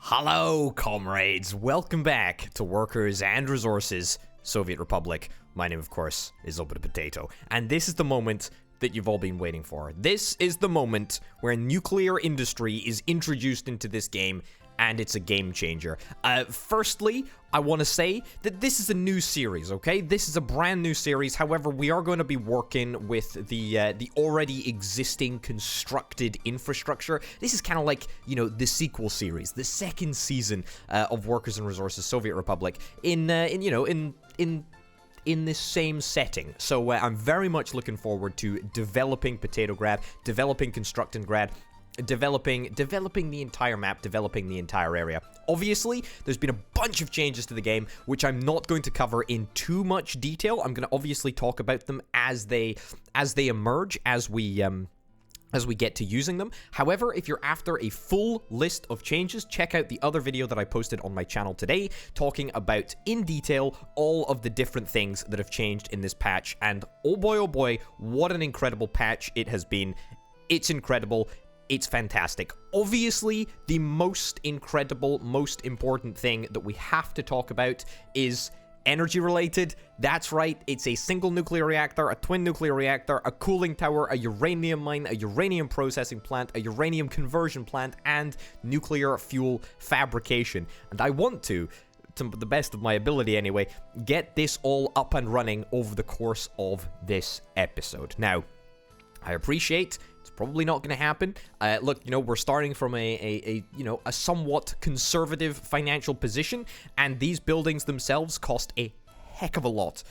Hello, comrades. Welcome back to Workers and Resources, Soviet Republic. My name, of course, is Open Potato, and this is the moment that you've all been waiting for. This is the moment where nuclear industry is introduced into this game, and it's a game changer. Firstly, I want to say that this is a new series, okay? This is a brand new series. However, we are going to be working with the already existing constructed infrastructure. This is kind of like, you know, the sequel series, the second season of Workers and Resources Soviet Republic in this same setting. So I'm very much looking forward to developing Potatograd, developing Constructingrad, developing the entire map, developing the entire area. Obviously, there's been a bunch of changes to the game, which I'm not going to cover in too much detail. I'm going to obviously talk about them as they emerge, as we get to using them. However, if you're after a full list of changes, check out the other video that I posted on my channel today, talking about, in detail, all of the different things that have changed in this patch. And oh boy, what an incredible patch it has been. It's incredible. It's fantastic. Obviously, the most incredible, most important thing that we have to talk about is energy related. That's right, it's a single nuclear reactor, a twin nuclear reactor, a cooling tower, a uranium mine, a uranium processing plant, a uranium conversion plant, and nuclear fuel fabrication. And I want to the best of my ability anyway, get this all up and running over the course of this episode. Now, I appreciate it's probably not going to happen. Look, you know, we're starting from a somewhat conservative financial position, and these buildings themselves cost a heck of a lot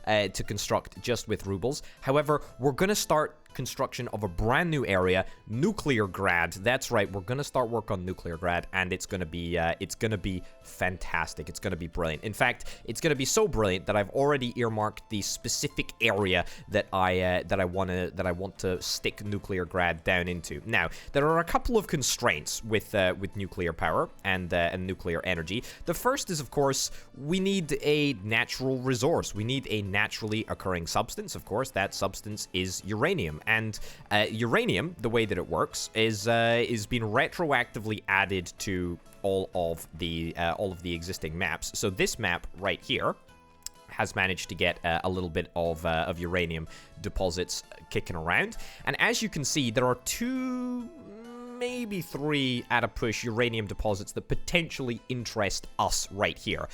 to construct just with rubles. However, we're going to start construction of a brand new area, Nucleargrad. That's right, we're gonna start work on Nucleargrad, and it's gonna be fantastic. It's gonna be brilliant. In fact, it's gonna be so brilliant that I've already earmarked the specific area that I want to stick Nucleargrad down into. Now, there are a couple of constraints with nuclear power and nuclear energy. The first is, of course, we need a natural resource. We need a naturally occurring substance. Of course, that substance is uranium. And uranium, the way that it works, is being retroactively added to all of the existing maps. So this map right here has managed to get a little bit of uranium deposits kicking around. And as you can see, there are two, maybe three at a push uranium deposits that potentially interest us right here.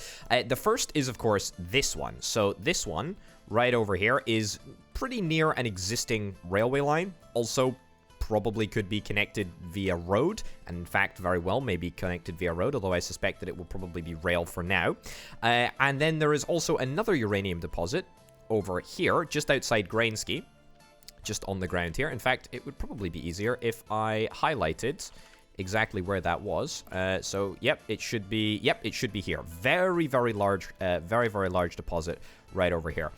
The first is, of course, this one. So this one right over here is pretty near an existing railway line. Also, probably could be connected via road, and in fact, very well may be connected via road, although I suspect that it will probably be rail for now. And then there is also another uranium deposit over here, just outside Grainsky, just on the ground here. In fact, it would probably be easier if I highlighted exactly where that was. So, yep, it should be here. Very, very large deposit right over here.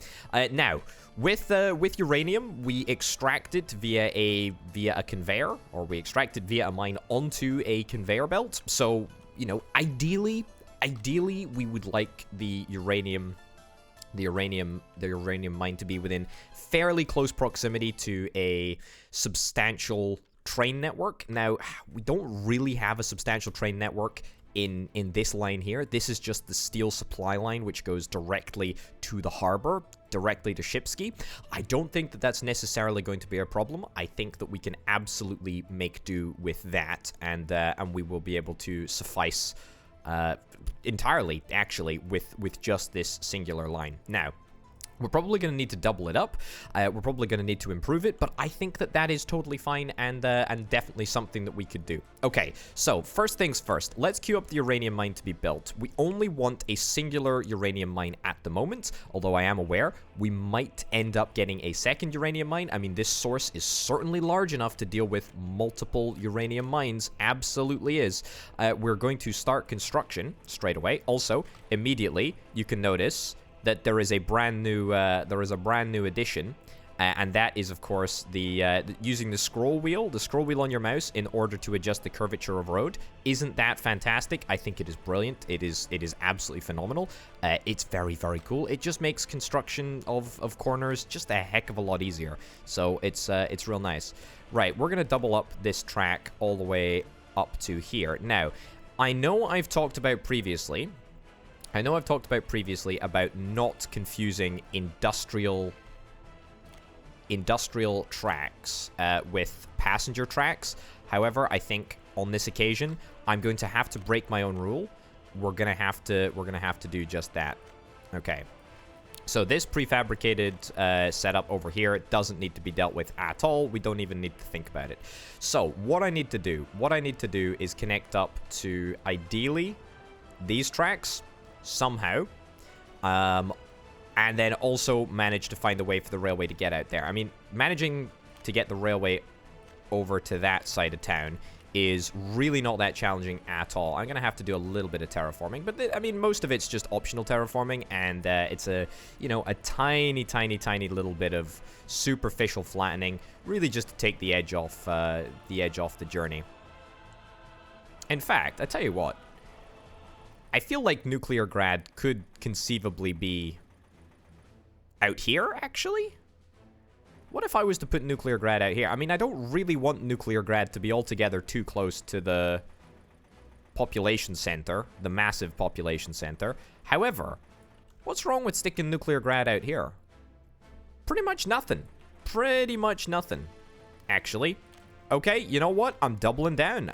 Now, with uranium, we extract it via a conveyor, or we extract it via a mine onto a conveyor belt. So, you know, ideally, we would like the uranium mine to be within fairly close proximity to a substantial train network. Now, we don't really have a substantial train network in this line here. This is just the steel supply line, which goes directly to the harbor, directly to Shipsky. I don't think that that's necessarily going to be a problem. I think that we can absolutely make do with that, and we will be able to suffice entirely, actually, with just this singular line. Now, we're probably going to need to double it up. We're probably going to need to improve it, but I think that that is totally fine and definitely something that we could do. Okay, so first things first, let's queue up the uranium mine to be built. We only want a singular uranium mine at the moment, although I am aware we might end up getting a second uranium mine. I mean, this source is certainly large enough to deal with multiple uranium mines. Absolutely is. We're going to start construction straight away. Also, immediately, you can notice that there is a brand new addition, and that is, of course, using the scroll wheel on your mouse in order to adjust the curvature of road. Isn't that fantastic? I think it is brilliant. It is absolutely phenomenal. It's very, very cool. It just makes construction of corners just a heck of a lot easier. So it's real nice. Right, we're gonna double up this track all the way up to here. Now, I know I've talked about previously about not confusing industrial tracks with passenger tracks. However, I think on this occasion, I'm going to have to break my own rule. We're gonna have to do just that. Okay. So this prefabricated setup over here doesn't need to be dealt with at all. We don't even need to think about it. So what I need to do is connect up to, ideally, these tracks somehow, and then also manage to find a way for the railway to get out there. I mean, managing to get the railway over to that side of town is really not that challenging at all. I'm gonna have to do a little bit of terraforming, but I mean, most of it's just optional terraforming, and it's a tiny little bit of superficial flattening, really just to take the edge off the journey. In fact, I tell you what, I feel like Nuclear Grad could conceivably be out here, actually. What if I was to put Nuclear Grad out here? I mean, I don't really want Nuclear Grad to be altogether too close to the population center, the massive population center. However, what's wrong with sticking Nuclear Grad out here? Pretty much nothing. Pretty much nothing, actually. Okay, you know what? I'm doubling down.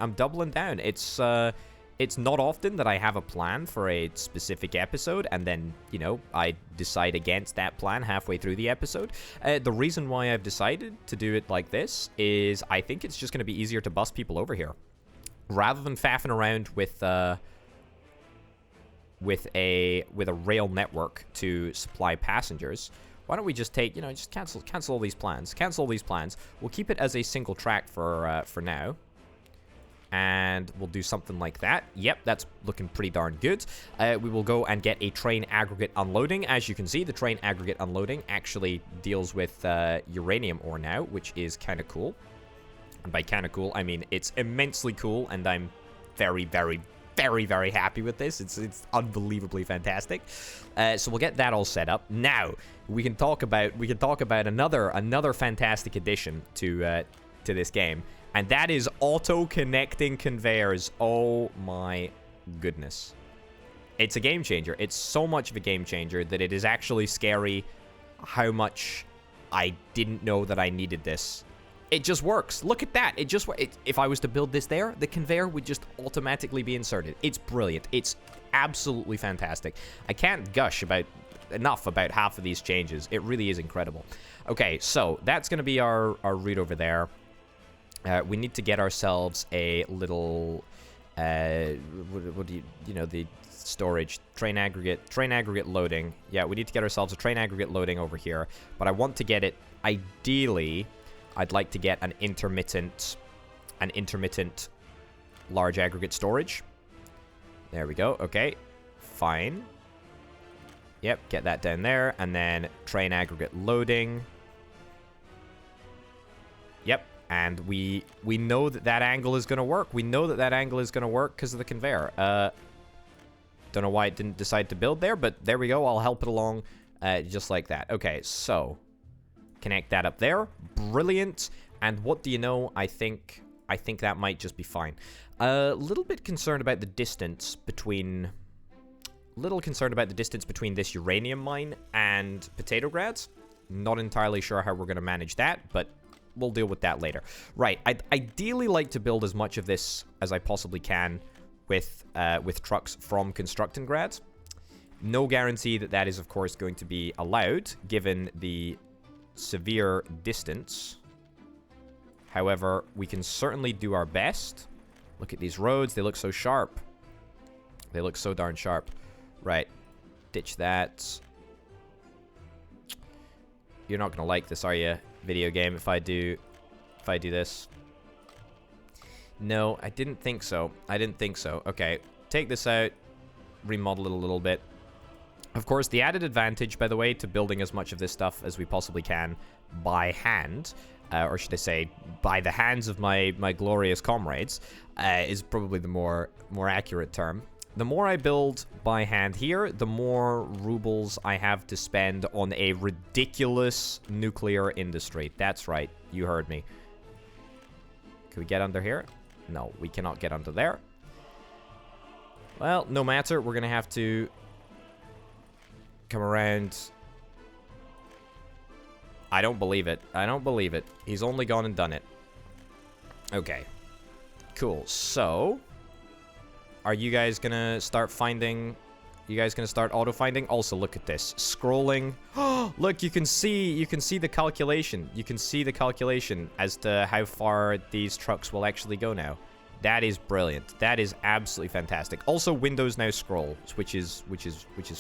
It's not often that I have a plan for a specific episode, and then, you know, I decide against that plan halfway through the episode. The reason why I've decided to do it like this is I think it's just going to be easier to bus people over here. Rather than faffing around with a rail network to supply passengers, why don't we just take, you know, just cancel all these plans. Cancel all these plans. We'll keep it as a single track for now. And we'll do something like that. Yep, that's looking pretty darn good. We will go and get a train aggregate unloading. As you can see, the train aggregate unloading actually deals with uranium ore now, which is kind of cool. And by kind of cool, I mean it's immensely cool, and I'm very, very, very, very happy with this. It's unbelievably fantastic. So we'll get that all set up. Now we can talk about another fantastic addition to this game. And that is auto-connecting conveyors. Oh my goodness. It's a game changer. It's so much of a game changer that it is actually scary how much I didn't know that I needed this. It just works. Look at that. If I was to build this there, the conveyor would just automatically be inserted. It's brilliant. It's absolutely fantastic. I can't gush enough about half of these changes. It really is incredible. Okay, so that's going to be our route over there. We need to get ourselves a little, what do you know, the storage, train aggregate loading. Yeah, we need to get ourselves a train aggregate loading over here. But I want to get it, ideally, I'd like to get an intermittent large aggregate storage. There we go. Okay, fine. Yep, get that down there. And then train aggregate loading. Yep. And we know that angle is going to work. We know that angle is going to work because of the conveyor. Don't know why it didn't decide to build there, but there we go. I'll help it along just like that. Okay, so connect that up there. Brilliant. And what do you know? I think that might just be fine. A little bit concerned about the distance between... this uranium mine and Potato Grads. Not entirely sure how we're going to manage that, but... we'll deal with that later. Right, I'd ideally like to build as much of this as I possibly can with trucks from Constructing Grads. No guarantee that is, of course, going to be allowed, given the severe distance. However, we can certainly do our best. Look at these roads. They look so sharp. They look so darn sharp. Right, ditch that. You're not going to like this, are you? Video game, if I do this. No, I didn't think so. Okay, take this out, remodel it a little bit. Of course, the added advantage, by the way, to building as much of this stuff as we possibly can by hand, or should I say, by the hands of my glorious comrades, is probably the more accurate term. The more I build by hand here, the more rubles I have to spend on a ridiculous nuclear industry. That's right. You heard me. Can we get under here? No, we cannot get under there. Well, no matter. We're going to have to come around. I don't believe it. I don't believe it. He's only gone and done it. Okay. Cool. So, are you guys going to start finding... You guys going to start auto-finding? Also, look at this. Scrolling. Look, you can see the calculation. You can see the calculation as to how far these trucks will actually go now. That is brilliant. That is absolutely fantastic. Also, Windows now scroll, which is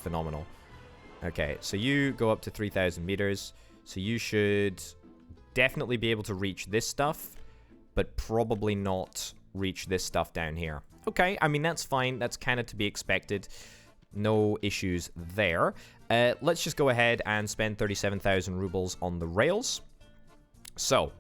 phenomenal. Okay, so you go up to 3,000 meters. So you should definitely be able to reach this stuff, but probably not reach this stuff down here. Okay, I mean, that's fine. That's kind of to be expected. No issues there. Let's just go ahead and spend 37,000 rubles on the rails. So,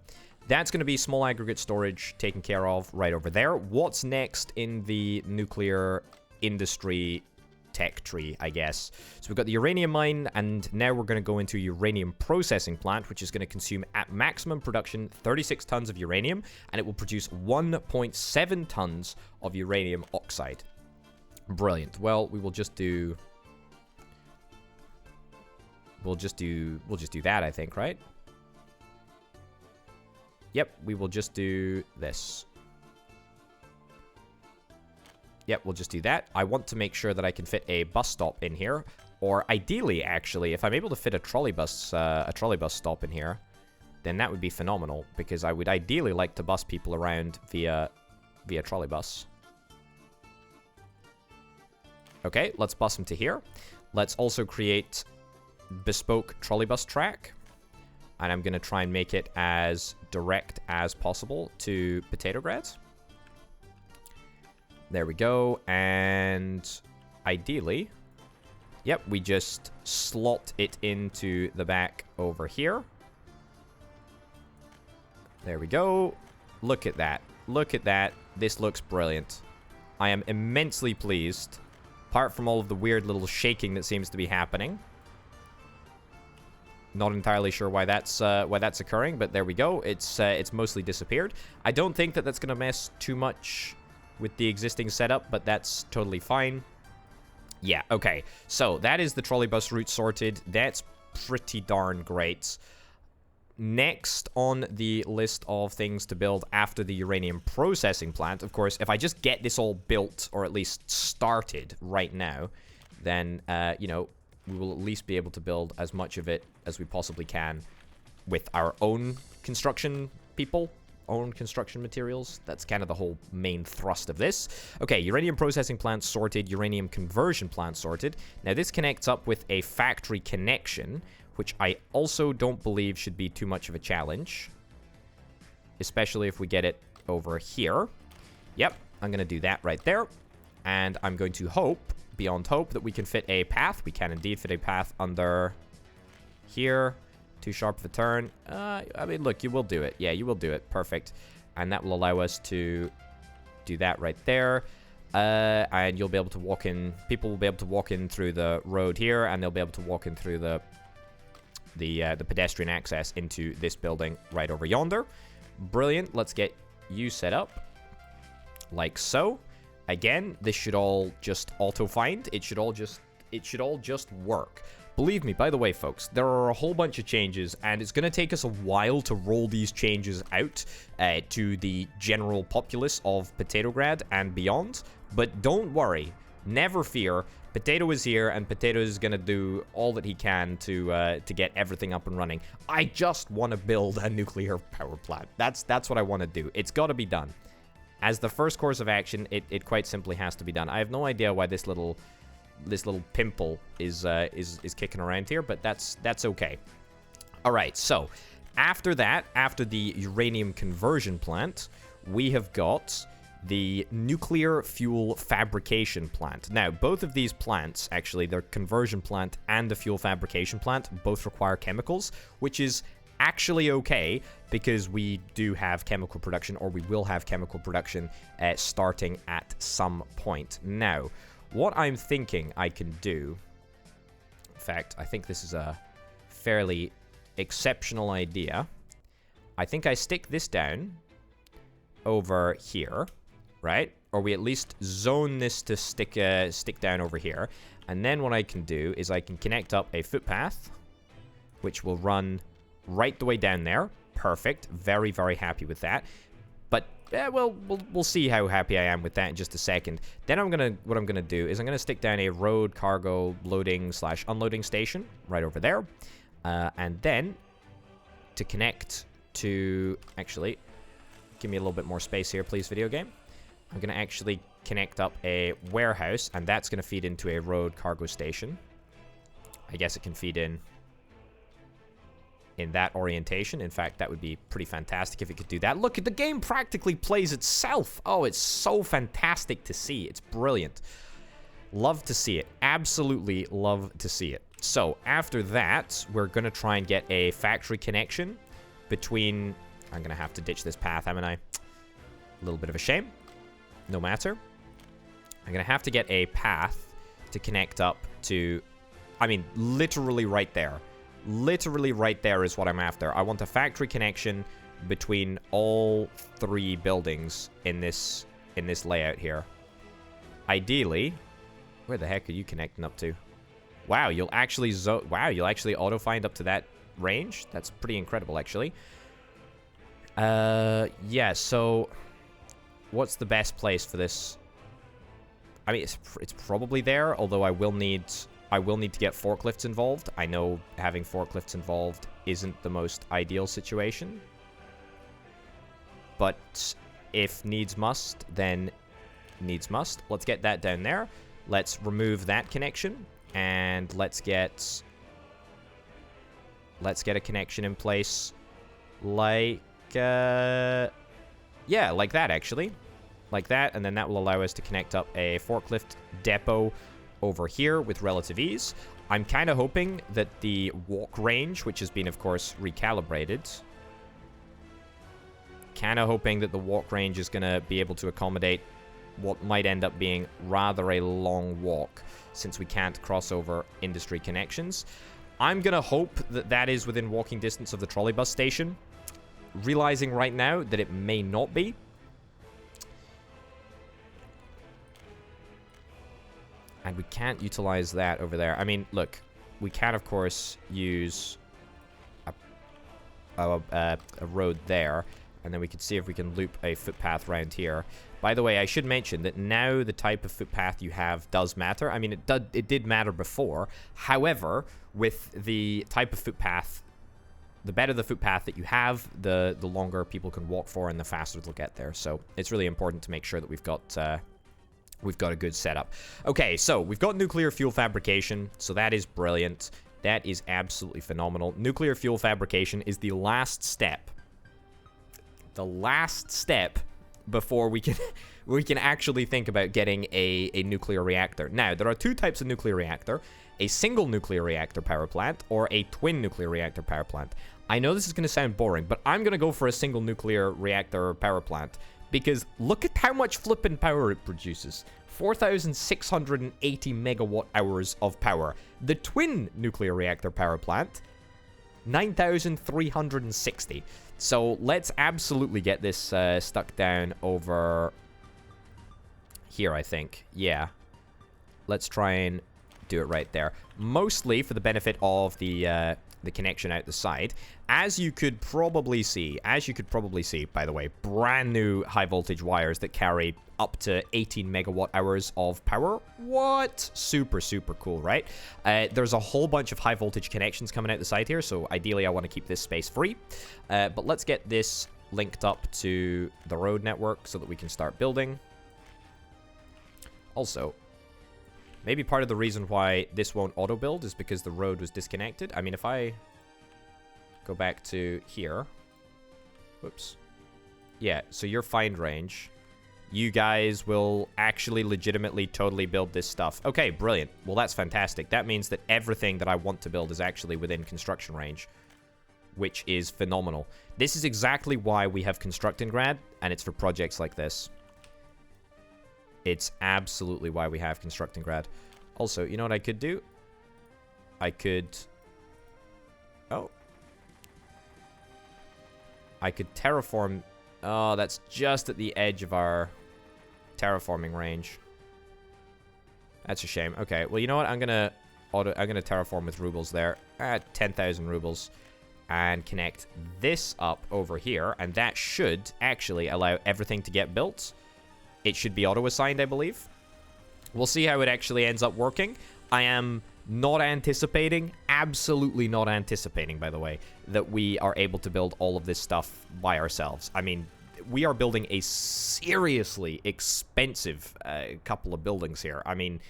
that's going to be small aggregate storage taken care of right over there. What's next in the nuclear industry tech tree, I guess? So we've got the uranium mine, and now we're going to go into a uranium processing plant, which is going to consume at maximum production 36 tons of uranium, and it will produce 1.7 tons of uranium oxide. Brilliant. Well, we will just do... We'll just do that, I think, right? Yep, we will just do this. Yep, we'll just do that. I want to make sure that I can fit a bus stop in here. Or ideally, actually, if I'm able to fit a trolley bus stop in here, then that would be phenomenal. Because I would ideally like to bus people around via trolley bus. Okay, let's bus them to here. Let's also create bespoke trolleybus track. And I'm going to try and make it as direct as possible to Petrograd. There we go. And ideally, yep, we just slot it into the back over here. There we go. Look at that. Look at that. This looks brilliant. I am immensely pleased. Apart from all of the weird little shaking that seems to be happening. Not entirely sure why that's occurring, but there we go. It's mostly disappeared. I don't think that that's going to mess too much with the existing setup, but that's totally fine. Yeah, okay. So that is the trolleybus route sorted. That's pretty darn great. Next on the list of things to build after the uranium processing plant, of course, if I just get this all built, or at least started right now, then, you know, we will at least be able to build as much of it as we possibly can with our own construction people, own construction materials. That's kind of the whole main thrust of this. Okay, uranium processing plant sorted, uranium conversion plant sorted. Now, this connects up with a factory connection, which I also don't believe should be too much of a challenge, especially if we get it over here. Yep, I'm going to do that right there. And I'm going to hope, beyond hope, that we can fit a path. We can indeed fit a path under here. Too sharp of a turn. I mean, look, you will do it. Yeah, you will do it. Perfect. And that will allow us to do that right there. And you'll be able to walk in. People will be able to walk in through the road here, and they'll be able to walk in through the pedestrian access into this building right over yonder. Brilliant. Let's get you set up like so. Again, this should all just auto-find. It should all just work. Believe me, by the way, folks, there are a whole bunch of changes, and it's going to take us a while to roll these changes out to the general populace of Petrograd and beyond. But don't worry. Never fear. Potato is here, and Potato is going to do all that he can to get everything up and running. I just want to build a nuclear power plant. That's what I want to do. It's got to be done. As the first course of action, it quite simply has to be done. I have no idea why this little pimple is kicking around here, but that's okay. All right, so after that, after the uranium conversion plant, we have got the nuclear fuel fabrication plant. Now, both of these plants, actually, their conversion plant and the fuel fabrication plant, both require chemicals, which is actually okay, because we do have chemical production, or we will have chemical production starting at some point. Now, what I'm thinking I can do, in fact, I think this is a fairly exceptional idea. I think I stick this down over here, right? Or we at least zone this to stick down over here. And then what I can do is I can connect up a footpath, which will run right the way down there. Perfect. Very, very happy with that. But, well, we'll see how happy I am with that in just a second. Then what I'm gonna do is I'm gonna stick down a road cargo loading/unloading station right over there. And then to connect to... Actually, give me a little bit more space here, please, video game. I'm going to actually connect up a warehouse, and that's going to feed into a road cargo station. I guess it can feed in that orientation. In fact, that would be pretty fantastic if it could do that. Look, the game practically plays itself. Oh, it's so fantastic to see. It's brilliant. Love to see it. Absolutely love to see it. So, after that, we're going to try and get a factory connection between... I'm going to have to ditch this path, haven't I? A little bit of a shame. No matter. I'm going to have to get a path to connect up to... I mean, literally right there. Literally right there is what I'm after. I want a factory connection between all 3 buildings in this layout here. Ideally... Where the heck are you connecting up to? Wow, you'll actually auto-find up to that range? That's pretty incredible, actually. Yeah, so... What's the best place for this? I mean, it's probably there, although I will need to get forklifts involved. I know having forklifts involved isn't the most ideal situation. But if needs must, then needs must. Let's get that down there. Let's remove that connection, and let's get a connection in place like, yeah, like that, actually. Like that, and then that will allow us to connect up a forklift depot over here with relative ease. I'm kind of hoping that the walk range, which has been, of course, recalibrated, kind of hoping that the walk range is going to be able to accommodate what might end up being rather a long walk, since we can't cross over industry connections. I'm going to hope that that is within walking distance of the trolleybus station, realizing right now that it may not be. And we can't utilize that over there. I mean, look, we can, of course, use a road there, and then we can see if we can loop a footpath around here. By the way, I should mention that now the type of footpath you have does matter. I mean, it did matter before. However, with the type of footpath, the better the footpath that you have, the longer people can walk for, and the faster they'll get there. So it's really important to make sure that we've got a good setup. Okay, so we've got nuclear fuel fabrication, so that is brilliant. That is absolutely phenomenal. Nuclear fuel fabrication is the last step. The last step before we can actually think about getting a nuclear reactor. Now, there are 2 types of nuclear reactor: a single nuclear reactor power plant or a twin nuclear reactor power plant. I know this is going to sound boring, but I'm going to go for a single nuclear reactor power plant. Because look at how much flippin' power it produces. 4,680 megawatt hours of power. The twin nuclear reactor power plant, 9,360. So let's absolutely get this stuck down over here, I think. Yeah. Let's try and do it right there. Mostly for the benefit of the connection out the side. As you could probably see, by the way, brand new high voltage wires that carry up to 18 megawatt hours of power. What? Super, super cool, right? There's a whole bunch of high voltage connections coming out the side here, so ideally I want to keep this space free. But let's get this linked up to the road network so that we can start building. Also, maybe part of the reason why this won't auto-build is because the road was disconnected. I mean, if I go back to here. Whoops. Yeah, so your find range. You guys will actually legitimately totally build this stuff. Okay, brilliant. Well, that's fantastic. That means that everything that I want to build is actually within construction range, which is phenomenal. This is exactly why we have Constructingrad, and it's for projects like this. It's absolutely why we have Constructingrad. Also, you know what I could do? I could... Oh. I could terraform Oh, that's just at the edge of our terraforming range. That's a shame. Okay, well, you know what? I'm gonna terraform with rubles there at 10,000 rubles and connect this up over here, and that should actually allow everything to get built. It should be auto-assigned, I believe. We'll see how it actually ends up working. I am not anticipating, absolutely not anticipating, by the way, that we are able to build all of this stuff by ourselves. I mean, we are building a seriously expensive couple of buildings here. I mean,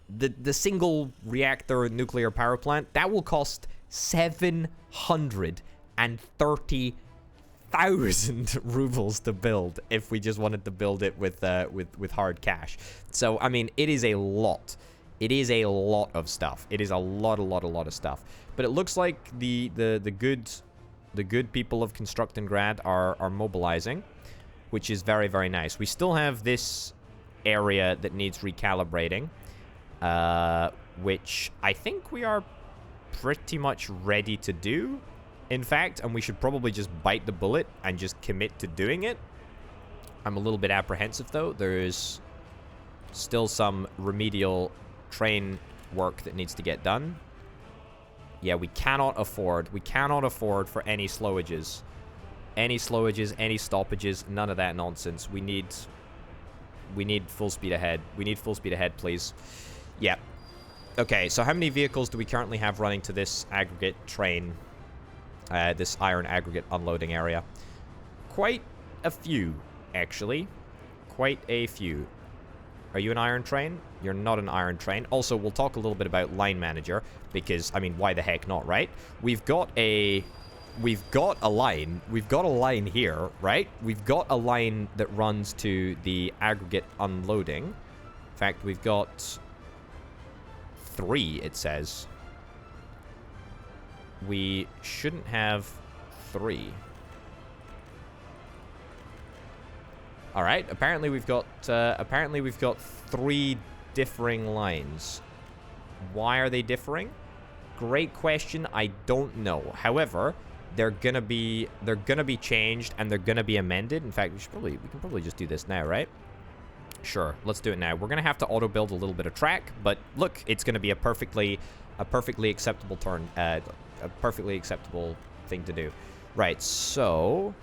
the single reactor nuclear power plant, that will cost 730,000 rubles to build if we just wanted to build it with hard cash. So, I mean, it is a lot. It is a lot of stuff. It is a lot of stuff. But it looks like the good people of Constructingrad are mobilizing, which is very, very nice. We still have this area that needs recalibrating, which I think we are pretty much ready to do, in fact, and we should probably just bite the bullet and just commit to doing it. I'm a little bit apprehensive, though. There's still some remedial train work that needs to get done. Yeah, we cannot afford for any slowages. Any stoppages, none of that nonsense. We need full speed ahead. We need full speed ahead, please. Yeah. Okay, so how many vehicles do we currently have running to this aggregate train? This iron aggregate unloading area? Quite a few, actually. Quite a few. Are you an iron train? You're not an iron train. Also, we'll talk a little bit about line manager, because, I mean, why the heck not, right? We've got a line. We've got a line here, right? We've got a line that runs to the aggregate unloading. In fact, we've got 3, it says. We shouldn't have 3. All right. Apparently we've got 3 differing lines. Why are they differing? Great question. I don't know. However, they're gonna be changed and they're gonna be amended. In fact, we can probably just do this now, right? Sure. Let's do it now. We're gonna have to auto build a little bit of track, but look, it's gonna be a perfectly acceptable turn. A perfectly acceptable thing to do. Right. So,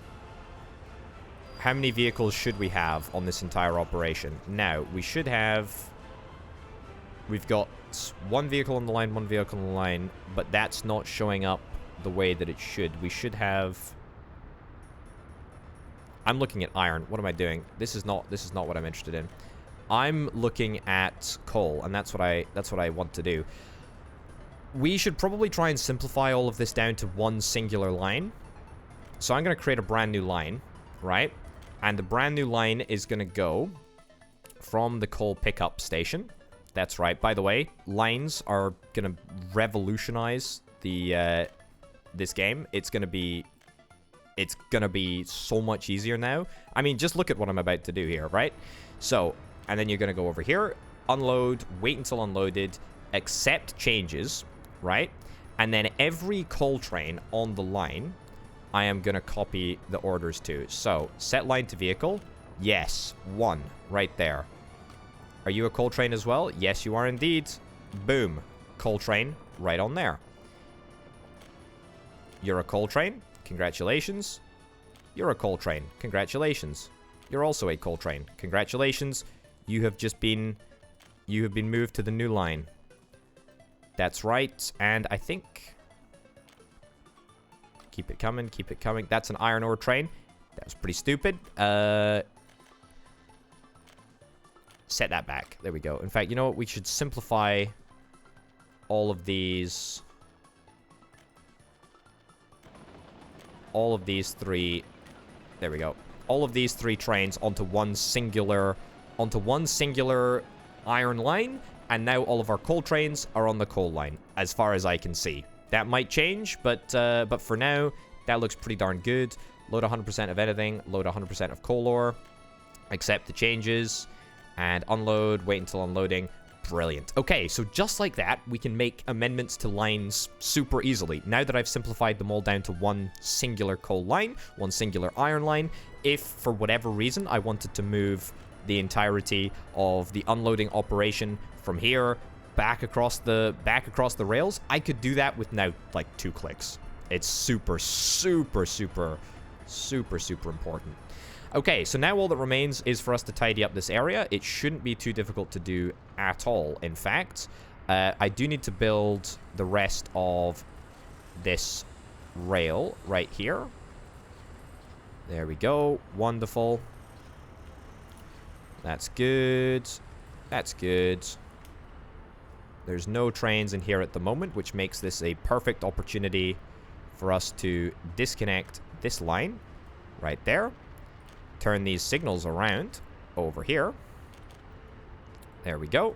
how many vehicles should we have on this entire operation? Now, we should have... We've got 1 vehicle on the line, 1 vehicle on the line, but that's not showing up the way that it should. We should have... I'm looking at iron. What am I doing? This is not what I'm interested in. I'm looking at coal, and that's what I want to do. We should probably try and simplify all of this down to 1 singular line. So I'm going to create a brand new line, right? And the brand new line is going to go from the coal pickup station. That's right. By the way, lines are going to revolutionize the this game. It's going to be so much easier now. I mean, just look at what I'm about to do here, right? So, and then you're going to go over here, unload, wait until unloaded, accept changes, right? And then every coal train on the line, I am going to copy the orders to. So, set line to vehicle. Yes, 1 right there. Are you a coal train as well? Yes, you are indeed. Boom. Coal train right on there. You're a coal train. Congratulations. You're a coal train. Congratulations. You're also a coal train. Congratulations. You have been moved to the new line. That's right. And I think... Keep it coming. Keep it coming. That's an iron ore train. That was pretty stupid. Set that back. There we go. In fact, you know what? We should simplify all of these... all of these 3... There we go. All of these 3 trains onto one singular iron line, and now all of our coal trains are on the coal line, as far as I can see. That might change, but for now, that looks pretty darn good. Load 100% of anything, load 100% of coal ore, accept the changes, and unload, wait until unloading. Brilliant. Okay, so just like that, we can make amendments to lines super easily. Now that I've simplified them all down to one singular coal line, one singular iron line, if for whatever reason I wanted to move the entirety of the unloading operation from here back across the rails, I could do that with now like 2 clicks. It's super important. Okay, so now all that remains is for us to tidy up this area. It shouldn't be too difficult to do at all, in fact. I do need to build the rest of this rail right here. There we go. Wonderful. That's good. That's good. There's no trains in here at the moment, which makes this a perfect opportunity for us to disconnect this line right there. Turn these signals around over here. There we go.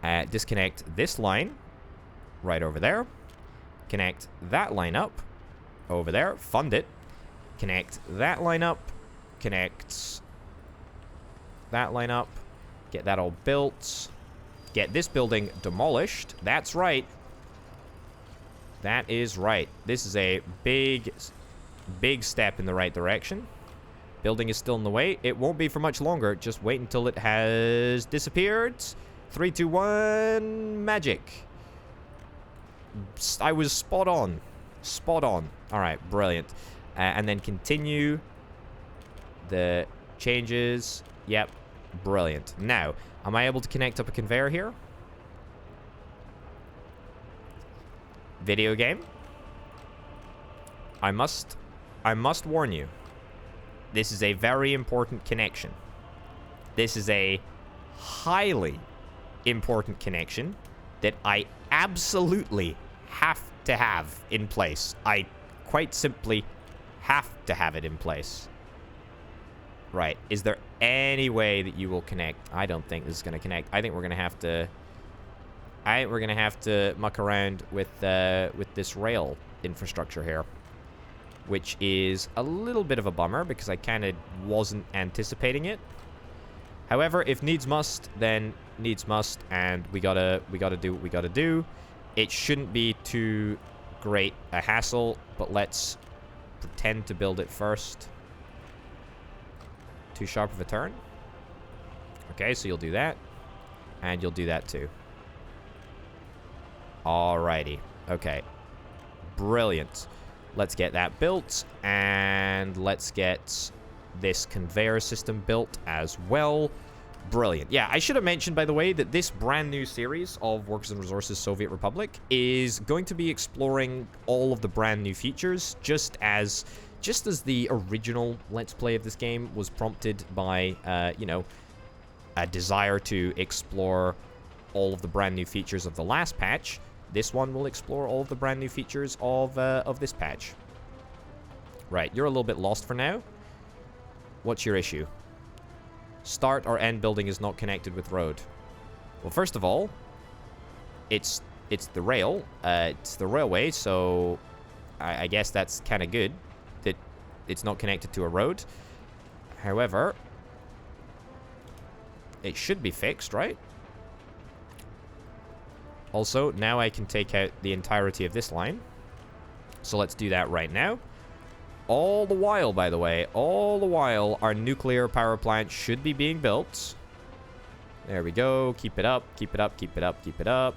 Disconnect this line right over there. Connect that line up over there. Fund it. Connect that line up. Connect that line up. Get that all built. Get this building demolished. That's right. That is right. This is a big step in the right direction. Building is still in the way. It won't be for much longer. Just wait until it has disappeared. 3, 2, 1, magic. I was spot on. Spot on. All right, brilliant. And then continue the changes. Yep, brilliant. Now, am I able to connect up a conveyor here? Video game. I must warn you. This is a very important connection. This is a highly important connection that I absolutely have to have in place. I quite simply have to have it in place. Right. Is there any way that you will connect? I don't think this is going to connect. I think we're going to have to... muck around with this rail infrastructure here, which is a little bit of a bummer because I kind of wasn't anticipating it. However, if needs must, then needs must, and we gotta do what we gotta do. It shouldn't be too great a hassle, but let's pretend to build it first. Too sharp of a turn. Okay, so you'll do that, and you'll do that too. Alrighty. Okay. Brilliant. Let's get that built, and let's get this conveyor system built as well. Brilliant. Yeah, I should have mentioned, by the way, that this brand new series of Workers and Resources Soviet Republic is going to be exploring all of the brand new features, just as the original Let's Play of this game was prompted by, you know, a desire to explore all of the brand new features of the last patch. This one will explore all of the brand new features of this patch. Right, you're a little bit lost for now. What's your issue? Start or end building is not connected with road. Well, first of all, it's the rail. It's the railway, so I guess that's kind of good that it's not connected to a road. However, it should be fixed, right? Also, now I can take out the entirety of this line. So let's do that right now. All the while, by the way, all the while, our nuclear power plant should be being built. There we go. Keep it up, keep it up, keep it up, keep it up.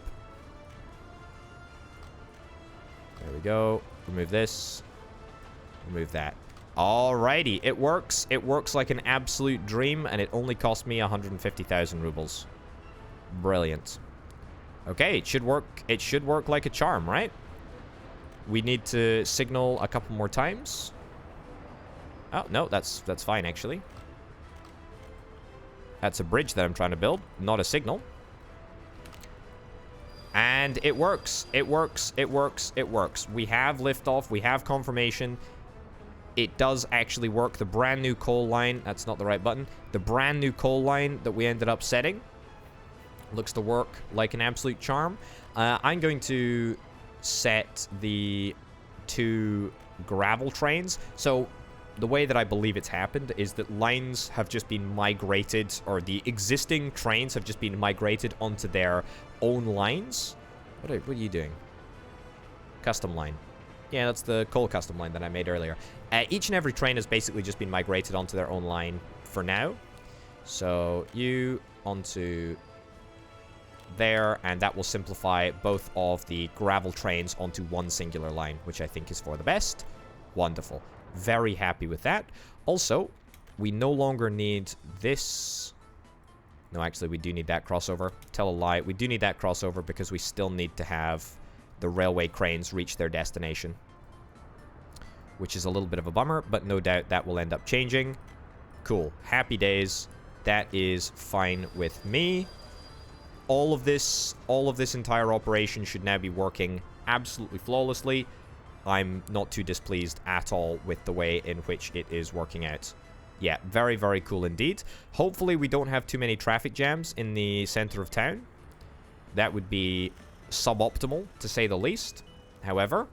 There we go. Remove this. Remove that. Alrighty, it works. It works like an absolute dream, and it only cost me 150,000 rubles. Brilliant. Okay, it should work. It should work like a charm, right? We need to signal a couple more times. Oh, no, that's fine, actually. That's a bridge that I'm trying to build, not a signal. And it works. It works. It works. It works. We have liftoff. We have confirmation. It does actually work. The brand new coal line, that's not the right button. The brand new coal line that we ended up setting looks to work like an absolute charm. I'm going to set the 2 gravel trains. So the way that I believe it's happened is that lines have just been migrated, or the existing trains have just been migrated onto their own lines. What are you doing? Custom line. Yeah, that's the coal custom line that I made earlier. Each and every train has basically just been migrated onto their own line for now. So you onto there, and that will simplify both of the gravel trains onto one singular line, which I think is for the best. Wonderful. Very happy with that. Also, we no longer need this. No, actually, we do need that crossover. Tell a lie. We do need that crossover because we still need to have the railway cranes reach their destination, which is a little bit of a bummer, but no doubt that will end up changing. Cool. Happy days. That is fine with me. All of this entire operation should now be working absolutely flawlessly. I'm not too displeased at all with the way in which it is working out. Yeah, very, very cool indeed. Hopefully we don't have too many traffic jams in the center of town. That would be suboptimal, to say the least. However,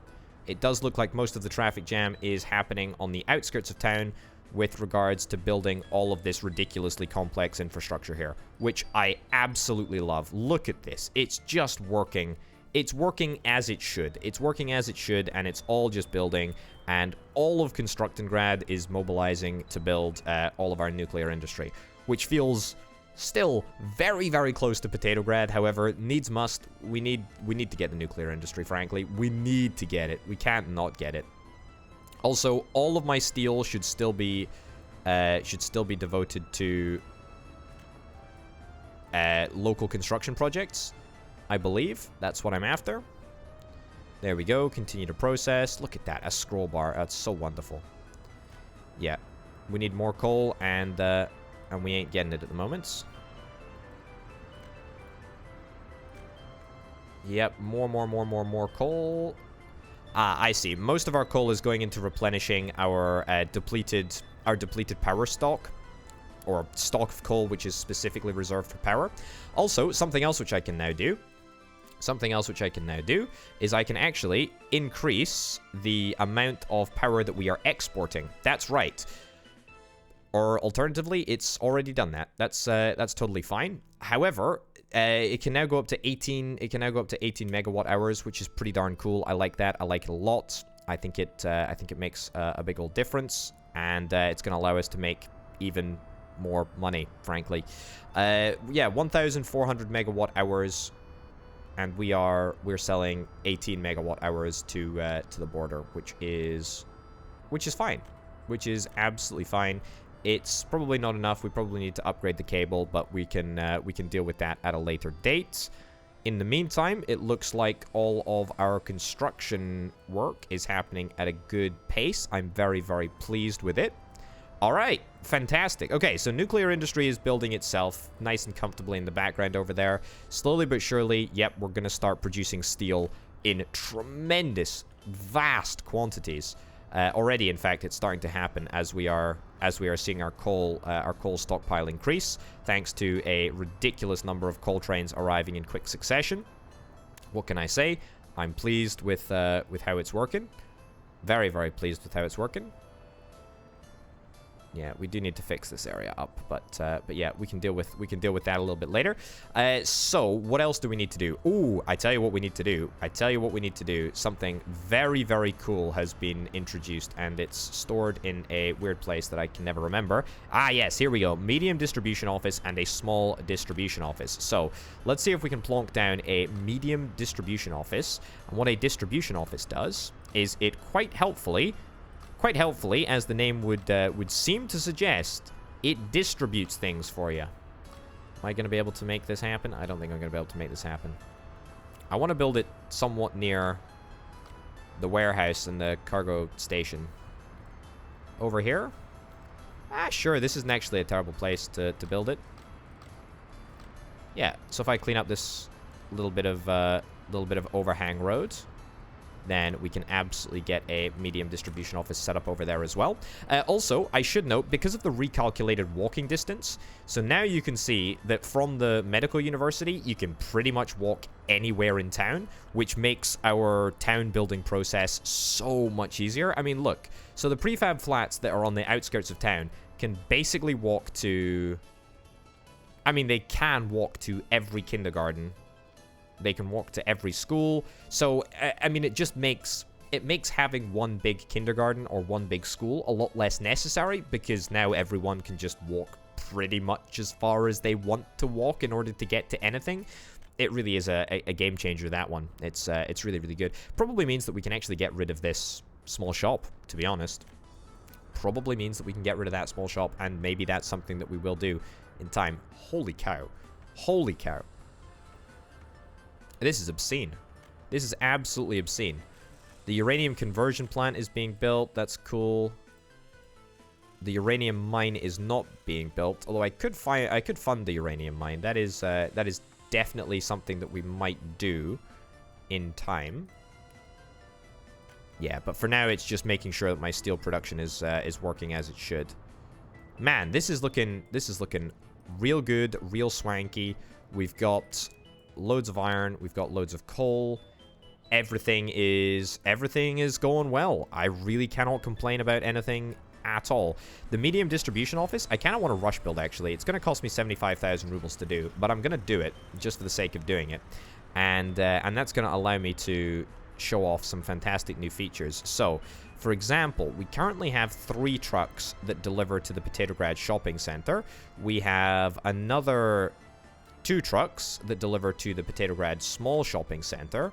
it does look like most of the traffic jam is happening on the outskirts of town with regards to building all of this ridiculously complex infrastructure here, which I absolutely love. Look at this. It's just working. It's working as it should. It's working as it should, and it's all just building, and all of Constructingrad is mobilizing to build all of our nuclear industry, which feels still very, very close to Potatograd. However, needs must. We need to get the nuclear industry, frankly. We need to get it. We can't not get it. Also, all of my steel should still be devoted to local construction projects, I believe. That's what I'm after. There we go. Continue to process. Look at that. A scroll bar. That's so wonderful. Yeah. We need more coal, and we ain't getting it at the moment. Yep. More coal. Ah, I see. Most of our coal is going into replenishing our depleted power stock, or stock of coal, which is specifically reserved for power. Also, something else which I can now do is I can actually increase the amount of power that we are exporting. That's right. Or alternatively, it's already done that. That's totally fine. However, it can now go up to 18. It can now go up to 18 megawatt hours, which is pretty darn cool. I like that. I like it a lot. I think it makes a big old difference, and it's going to allow us to make even more money, frankly. Yeah, 1,400 megawatt hours, and we're selling 18 megawatt hours to the border, which is fine, which is absolutely fine. It's probably not enough. We probably need to upgrade the cable, but we can deal with that at a later date. In the meantime, it looks like all of our construction work is happening at a good pace. I'm very, very pleased with it. All right, fantastic. Okay, so nuclear industry is building itself nice and comfortably in the background over there. Slowly but surely, yep, we're going to start producing steel in tremendous, vast quantities. Already, in fact, it's starting to happen as we are seeing our coal stockpile increase, thanks to a ridiculous number of coal trains arriving in quick succession. What can I say? I'm pleased with how it's working. Very, very pleased with how it's working. Yeah, we do need to fix this area up, but yeah, we can deal with that a little bit later. So what else do we need to do? Ooh, I tell you what we need to do. Something very, very cool has been introduced, and it's stored in a weird place that I can never remember. Ah, yes, here we go. Medium distribution office and a small distribution office. So let's see if we can plonk down a medium distribution office. And what a distribution office does is it quite helpfully, as the name would seem to suggest, it distributes things for you. Am I going to be able to make this happen? I don't think I'm going to be able to make this happen. I want to build it somewhat near the warehouse and the cargo station. Over here? Ah, sure, this isn't actually a terrible place to build it. Yeah, so if I clean up this little bit of overhang road, then we can absolutely get a medium distribution office set up over there as well. Also, I should note, because of the recalculated walking distance, so now you can see that from the medical university, you can pretty much walk anywhere in town, which makes our town building process so much easier. I mean, look, so the prefab flats that are on the outskirts of town can basically walk to... I mean, they can walk to every kindergarten. They can walk to every school. So, I mean, it just makes having one big kindergarten or one big school a lot less necessary, because now everyone can just walk pretty much as far as they want to walk in order to get to anything. It really is a game changer, that one. It's really, really good. Probably means that we can actually get rid of this small shop, to be honest. Probably means that we can get rid of that small shop, and maybe that's something that we will do in time. Holy cow. Holy cow. This is obscene. This is absolutely obscene. The uranium conversion plant is being built. That's cool. The uranium mine is not being built, although I could fund the uranium mine. That is definitely something that we might do in time. Yeah, but for now it's just making sure that my steel production is working as it should. Man, this is looking real good, real swanky. We've got loads of iron, we've got loads of coal. Everything is going well. I really cannot complain about anything at all. The medium distribution office, I kind of want to rush build, actually. It's going to cost me 75,000 rubles to do, but I'm going to do it just for the sake of doing it. And that's going to allow me to show off some fantastic new features. So, for example, we currently have 3 trucks that deliver to the Petrograd shopping center. We have another 2 trucks that deliver to the Petrograd small shopping center.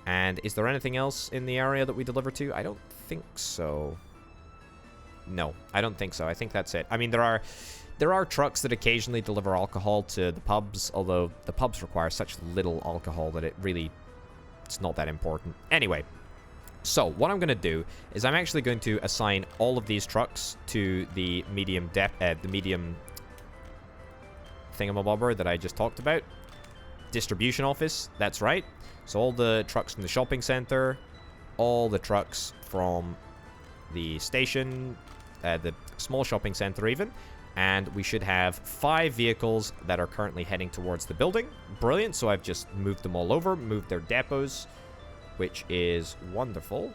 And is there anything else in the area that we deliver to? I don't think so. No, I don't think so. I think that's it. I mean, there are trucks that occasionally deliver alcohol to the pubs, although the pubs require such little alcohol that it's not that important. Anyway, so what I'm going to do is I'm actually going to assign all of these trucks to the medium thingamabobber that I just talked about. Distribution office, that's right. So all the trucks from the shopping center, all the trucks from the station, the small shopping center even, and we should have 5 vehicles that are currently heading towards the building. Brilliant. So I've just moved them all over, moved their depots, which is wonderful.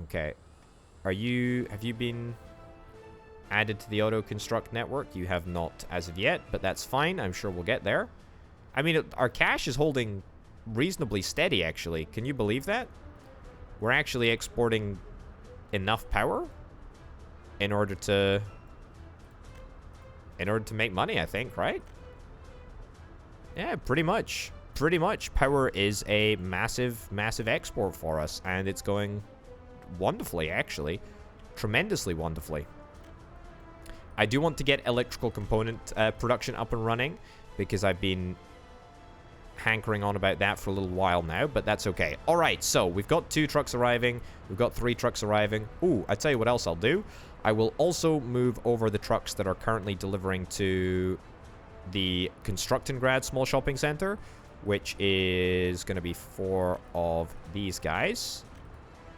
Okay. Have you been added to the auto construct network? You have not as of yet, but that's fine. I'm sure we'll get there. I mean, our cash is holding reasonably steady, actually. Can you believe that? We're actually exporting enough power in order to make money, I think, right? Yeah, pretty much. Pretty much. Power is a massive, massive export for us, and it's going wonderfully, actually. Tremendously wonderfully. I do want to get electrical component production up and running, because I've been hankering on about that for a little while now, but that's okay. All right, so we've got 2 trucks arriving. We've got 3 trucks arriving. Ooh, I tell you what else I'll do. I will also move over the trucks that are currently delivering to the Constructingrad small shopping center, which is going to be 4 of these guys.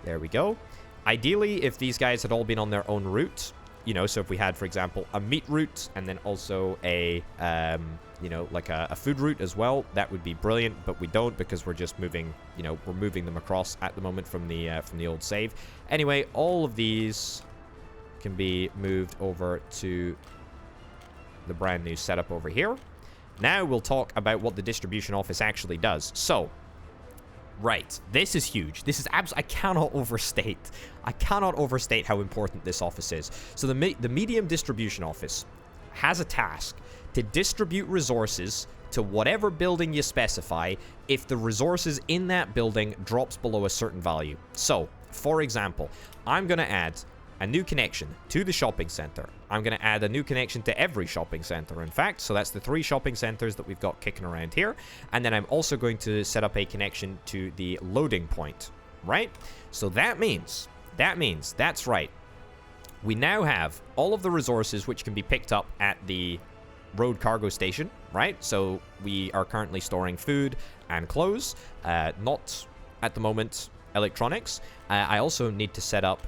There we go. Ideally, if these guys had all been on their own route, you know, so if we had, for example, a meat route and then also a, you know, like a food route as well, that would be brilliant, but we don't, because we're just moving, you know, we're moving them across at the moment from the old save. Anyway, all of these can be moved over to the brand new setup over here. Now we'll talk about what the distribution office actually does. So, right, this is huge. This is I cannot overstate how important this office is. So the medium distribution office has a task to distribute resources to whatever building you specify if the resources in that building drops below a certain value. So, for example, I'm going to add a new connection to the shopping center. I'm going to add a new connection to every shopping center, in fact. So that's the 3 shopping centers that we've got kicking around here. And then I'm also going to set up a connection to the loading point, right? So that means, that's right. We now have all of the resources which can be picked up at the road cargo station, right? So we are currently storing food and clothes, not at the moment electronics. I also need to set up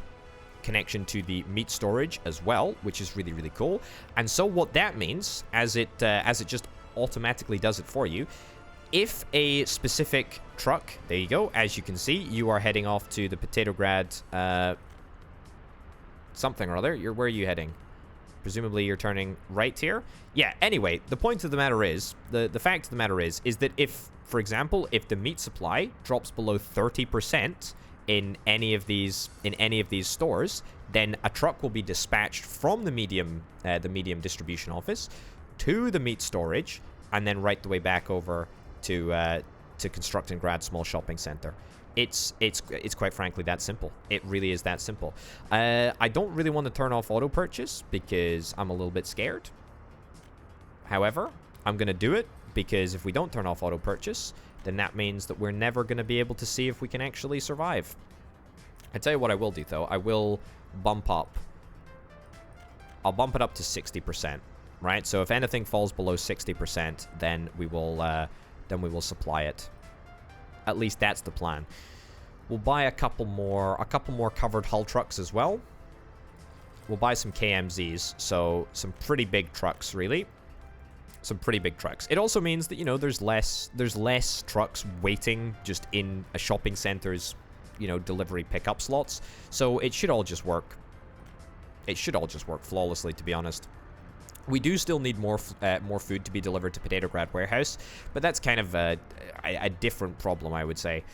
connection to the meat storage as well, which is really, really cool. And so what that means, as it just automatically does it for you, if a specific truck, there you go, as you can see, you are heading off to the Potatograd something or other. Where are you heading? Presumably you're turning right here. Yeah, anyway, the point of the matter is, the fact of the matter is that if, for example, if the meat supply drops below 30% in any of these stores, then a truck will be dispatched from the medium distribution office to the meat storage, and then right the way back over to Constructingrad Small Shopping Center. It's quite frankly that simple. It really is that simple. I don't really want to turn off auto purchase because I'm a little bit scared. However, I'm gonna do it because if we don't turn off auto purchase, then that means that we're never going to be able to see if we can actually survive. I tell you what I will do, though. I will bump up. I'll bump it up to 60%, right? So if anything falls below 60%, then we will supply it. At least that's the plan. We'll buy a couple more covered hull trucks as well. We'll buy some KMZs, so some pretty big trucks, really. Some pretty big trucks. It also means that, you know, there's less trucks waiting just in a shopping center's, you know, delivery pickup slots. So it should all just work. It should all just work flawlessly, to be honest. We do still need more food to be delivered to Potatograd Warehouse, but that's kind of a different problem, I would say.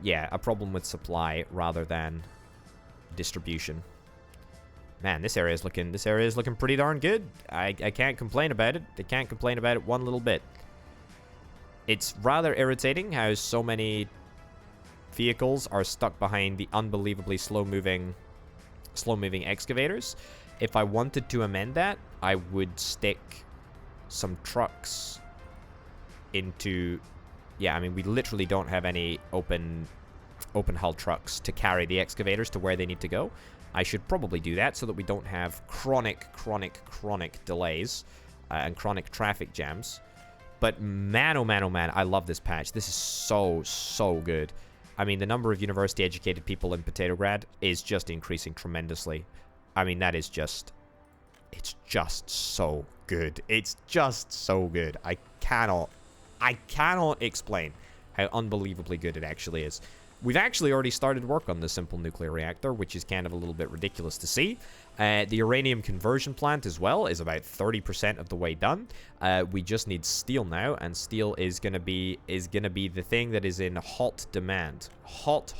Yeah, a problem with supply rather than distribution. Man, this area is looking pretty darn good. I can't complain about it. I can't complain about it one little bit. It's rather irritating how so many vehicles are stuck behind the unbelievably slow-moving excavators. If I wanted to amend that, I would stick some trucks into... Yeah, I mean, we literally don't have any open hull trucks to carry the excavators to where they need to go. I should probably do that so that we don't have chronic delays and chronic traffic jams. But man, oh man, oh man, I love this patch. This is so good. I mean, the number of university-educated people in Potatograd is just increasing tremendously. I mean, that is just... It's just so good. It's just so good. I cannot explain how unbelievably good it actually is. We've actually already started work on the simple nuclear reactor, which is kind of a little bit ridiculous to see. The uranium conversion plant as well is about 30% of the way done. We just need steel now, and steel is gonna be the thing that is in hot demand. Hot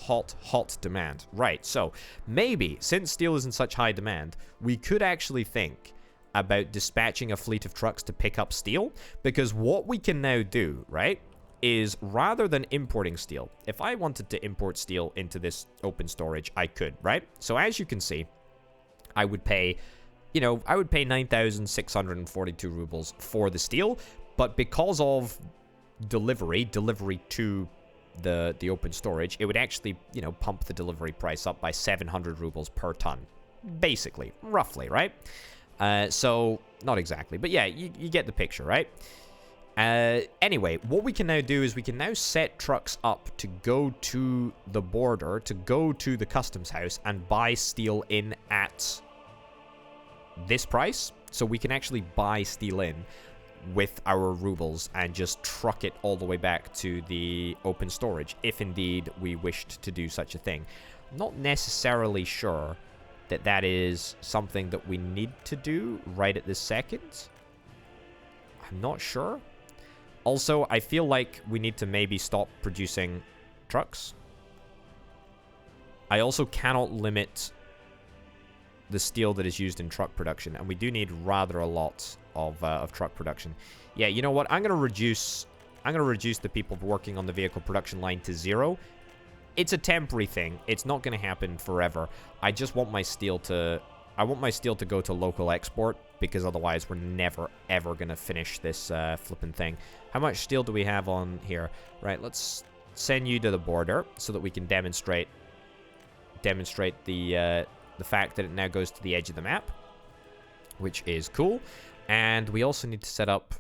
demand. Right, so maybe, since steel is in such high demand, we could actually think about dispatching a fleet of trucks to pick up steel, because what we can now do, right, is rather than importing steel, if I wanted to import steel into this open storage, I could, right? So as you can see, I would pay, you know, 9,642 rubles for the steel, but because of delivery to the open storage, it would actually, you know, pump the delivery price up by 700 rubles per ton, basically, roughly, right? So, not exactly, but yeah, you get the picture, right? Anyway, what we can now do is we can now set trucks up to go to the border, to go to the customs house and buy steel in at this price. So we can actually buy steel in with our rubles and just truck it all the way back to the open storage, if indeed we wished to do such a thing. I'm not necessarily sure that that is something that we need to do right at this second. I'm not sure. Also, I feel like we need to maybe stop producing trucks. I also cannot limit the steel that is used in truck production, and we do need rather a lot of truck production. Yeah, you know what? I'm gonna reduce the people working on the vehicle production line to 0. It's a temporary thing. It's not gonna happen forever. I just want my steel to... I want my steel to go to local export, because otherwise we're never, ever going to finish this flipping thing. How much steel do we have on here? Right, let's send you to the border so that we can demonstrate the fact that it now goes to the edge of the map, which is cool. And we also need to set up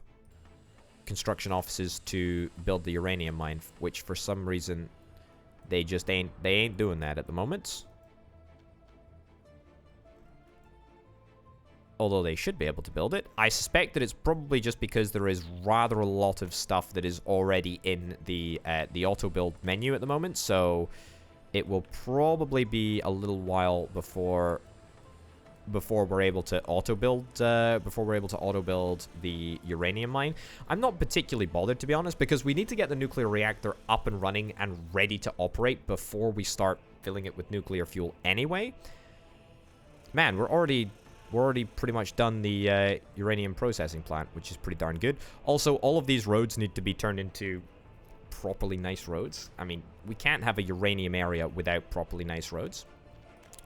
construction offices to build the uranium mine, which for some reason they ain't doing that at the moment. Although they should be able to build it. I suspect that it's probably just because there is rather a lot of stuff that is already in the auto build menu at the moment, so it will probably be a little while before we're able to auto build the uranium mine. I'm not particularly bothered, to be honest, because we need to get the nuclear reactor up and running and ready to operate before we start filling it with nuclear fuel anyway. Man, we're already pretty much done the uranium processing plant, which is pretty darn good. Also, all of these roads need to be turned into properly nice roads. I mean, we can't have a uranium area without properly nice roads.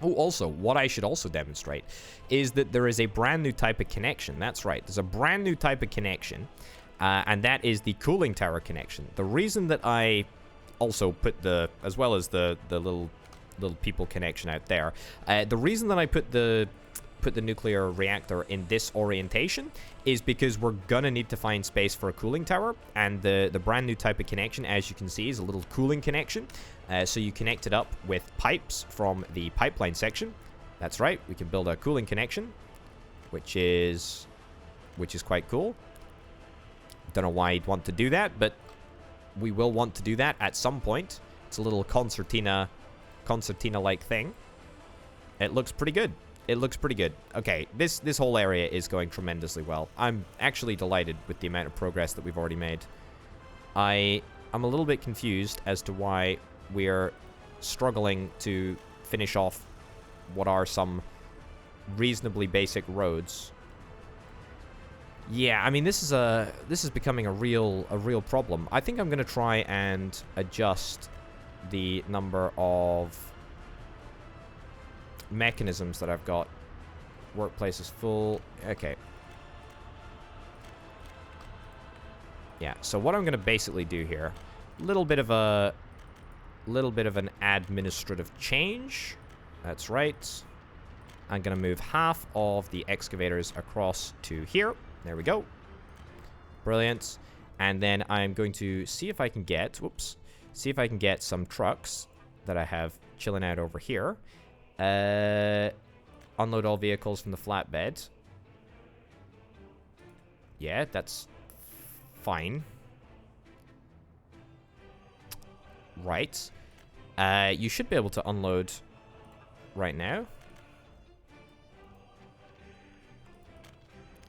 Oh, also, what I should also demonstrate is that there is a brand new type of connection. That's right, there's a brand new type of connection, and that is the cooling tower connection. The reason that I also put as well as the little people connection out there, the reason that I put the nuclear reactor in this orientation is because we're gonna need to find space for a cooling tower, and the brand new type of connection, as you can see, is a little cooling connection. So you connect it up with pipes from the pipeline section. That's right, we can build a cooling connection, which is quite cool. Don't know why you'd want to do that, but we will want to do that at some point. It's a little concertina-like thing. It looks pretty good. It looks pretty good. Okay, this whole area is going tremendously well. I'm actually delighted with the amount of progress that we've already made. I'm a little bit confused as to why we're struggling to finish off what are some reasonably basic roads. Yeah, I mean, this is becoming a real problem. I think I'm going to try and adjust the number of mechanisms that I've got. Workplace is full. Okay. Yeah, so what I'm going to basically do here, little bit of an administrative change. That's right. I'm going to move half of the excavators across to here. There we go. Brilliant. And then I'm going to see if I can get, some trucks that I have chilling out over here. Unload all vehicles from the flatbed. Yeah, that's fine. Right. You should be able to unload right now.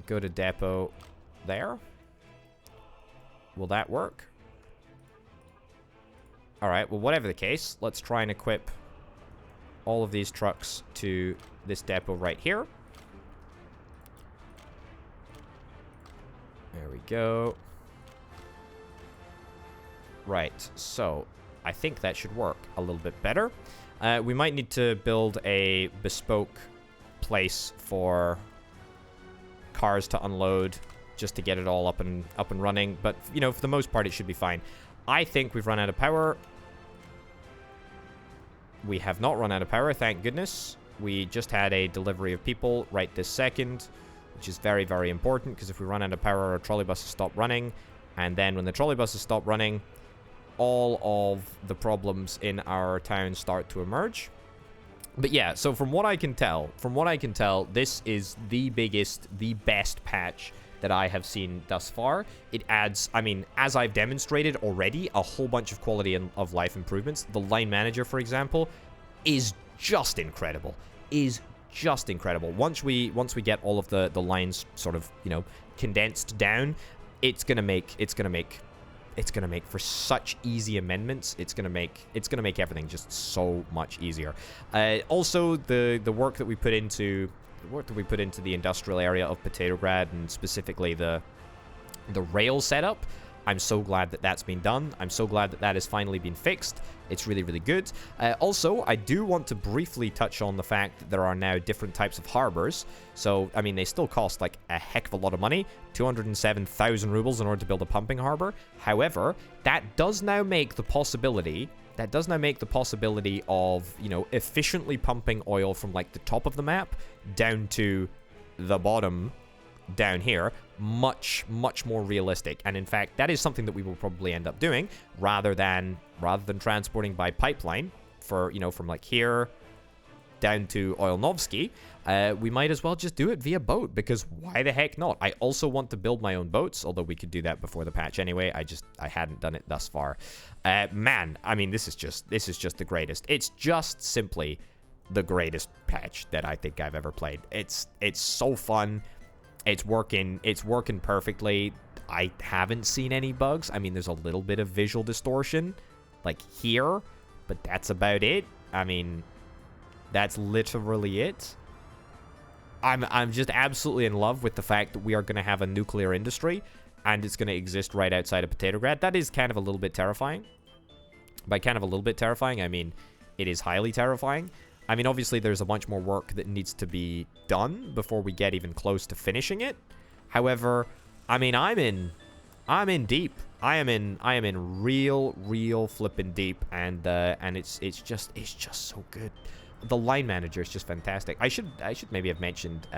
Go to depot there. Will that work? Alright, well, whatever the case, let's try and equip all of these trucks to this depot right here. There we go. Right, so I think that should work a little bit better. We might need to build a bespoke place for cars to unload just to get it all up and running, but you know, for the most part it should be fine. I think we've run out of power. We have not run out of power, thank goodness. We just had a delivery of people right this second, which is very, very important, because if we run out of power, our trolleybuses stop running, and then when the trolleybuses stop running, all of the problems in our town start to emerge. But yeah, so from what I can tell, this is the biggest, the best patch that I have seen thus far. It adds, I mean, as I've demonstrated already, a whole bunch of quality of life improvements. The line manager, for example, is just incredible. Once we get all of the lines sort of, you know, condensed down, it's gonna make for such easy amendments. It's gonna make everything just so much easier. Also, the work that we put into the industrial area of Petrograd, and specifically the rail setup, I'm so glad that that's been done. I'm so glad that that has finally been fixed. It's really, really good. Also, I do want to briefly touch on the fact that there are now different types of harbors. So, I mean, they still cost like a heck of a lot of money, 207,000 rubles in order to build a pumping harbor. However, that does now make the possibility of, you know, efficiently pumping oil from like the top of the map down to the bottom down here, much more realistic. And in fact, that is something that we will probably end up doing rather than transporting by pipeline for, you know, from like here down to Oilnovsky. We might as well just do it via boat, because why the heck not? I also want to build my own boats, although we could do that before the patch anyway. I hadn't done it thus far. Man, I mean, this is just the greatest. It's just simply the greatest patch that I think I've ever played. It's so fun. It's working perfectly. I haven't seen any bugs. I mean, there's a little bit of visual distortion like here, but that's about it. I mean, that's literally it. I'm just absolutely in love with the fact that we are going to have a nuclear industry and it's going to exist right outside of Petrograd. That is kind of a little bit terrifying. By kind of a little bit terrifying, I mean it is highly terrifying. I mean, obviously there's a bunch more work that needs to be done before we get even close to finishing it. However, I mean, I'm in deep. I am in real flipping deep, and it's just so good. The line manager is just fantastic. I should maybe have mentioned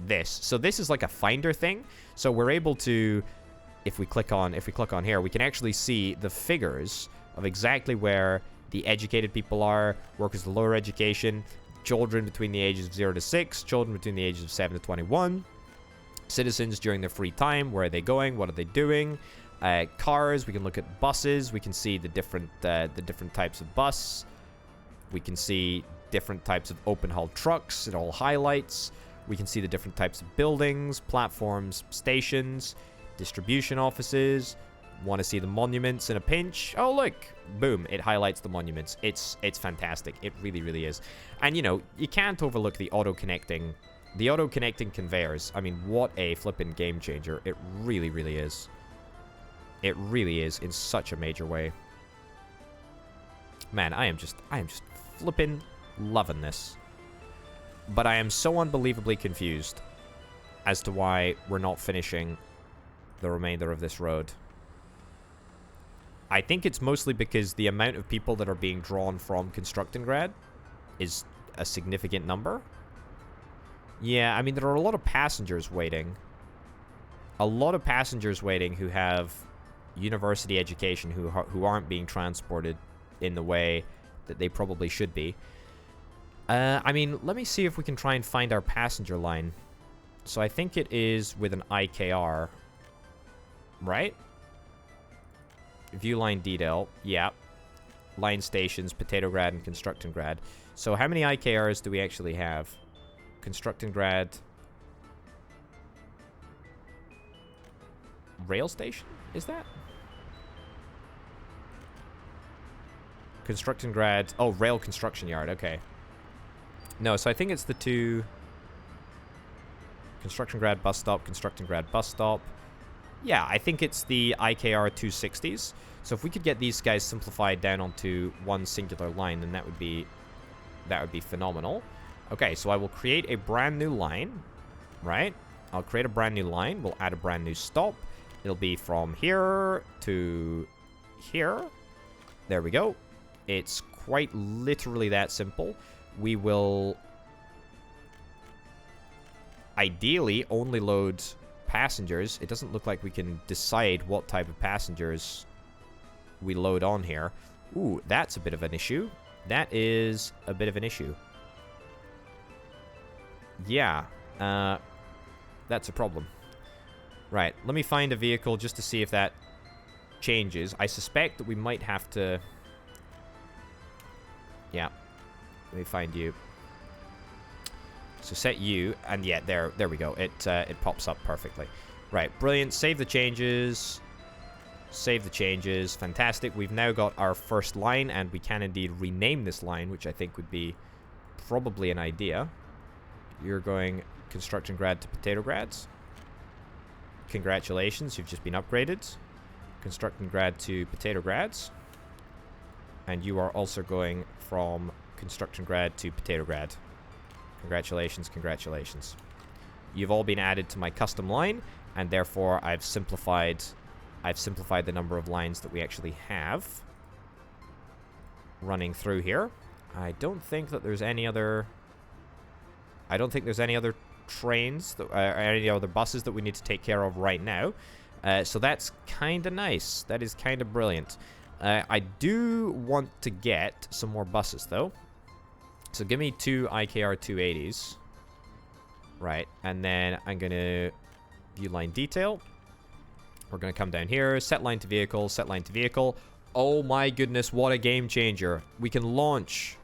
this. So this is like a finder thing. So we're able to, if we click on here, we can actually see the figures of exactly where the educated people are, workers with lower education, children between the ages of 0 to 6, children between the ages of 7 to 21, citizens during their free time, where are they going, what are they doing, cars, we can look at buses, we can see the different types of bus, we can see different types of open hull trucks, it all highlights, we can see the different types of buildings, platforms, stations, distribution offices. Want to see the monuments in a pinch? Oh, look, boom, it highlights the monuments. It's fantastic. It really is. And you know, you can't overlook the auto connecting conveyors. I mean, what a flippin' game changer. It really is. It really is in such a major way. Man, I am just flippin' loving this. But I am so unbelievably confused as to why we're not finishing the remainder of this road. I think it's mostly because the amount of people that are being drawn from Constructingrad is a significant number. Yeah, I mean, there are a lot of passengers waiting. A lot of passengers waiting who have university education, who aren't being transported in the way that they probably should be. I mean, let me see if we can try and find our passenger line. So I think it is with an IKR, right? View line detail, yeah. Line stations, Petrograd and Constructingrad. So how many IKRs do we actually have? Constructingrad. Rail station? Is that? Constructingrad. Oh, rail construction yard. Okay. No, so I think it's the two. Constructingrad bus stop, Constructingrad bus stop. Yeah, I think it's the IKR 260s. So if we could get these guys simplified down onto one singular line, then that would be phenomenal. Okay, so I will create a brand new line, right? I'll create a brand new line. We'll add a brand new stop. It'll be from here to here. There we go. It's quite literally that simple. We will ideally only load passengers. It doesn't look like we can decide what type of passengers we load on here. Ooh, that's a bit of an issue. That is a bit of an issue. Yeah, that's a problem. Right, let me find a vehicle just to see if that changes. I suspect that we might have to... Yeah, let me find you. So set you, and yeah, there we go. It pops up perfectly. Right, brilliant. Save the changes. Save the changes. Fantastic. We've now got our first line, and we can indeed rename this line, which I think would be probably an idea. You're going Constructingrad to Petrograd. Congratulations, you've just been upgraded. Constructingrad to Petrograd. And you are also going from Constructingrad to Petrograd. Congratulations, congratulations. You've all been added to my custom line, and therefore I've simplified the number of lines that we actually have running through here. I don't think that there's any other trains, or any other buses that we need to take care of right now. So that's kind of nice. That is kind of brilliant. I do want to get some more buses, though. So give me 2 IKR 280s. Right, and then I'm going to view line detail. We're going to come down here, set line to vehicle, set line to vehicle. Oh my goodness, what a game changer. We can launch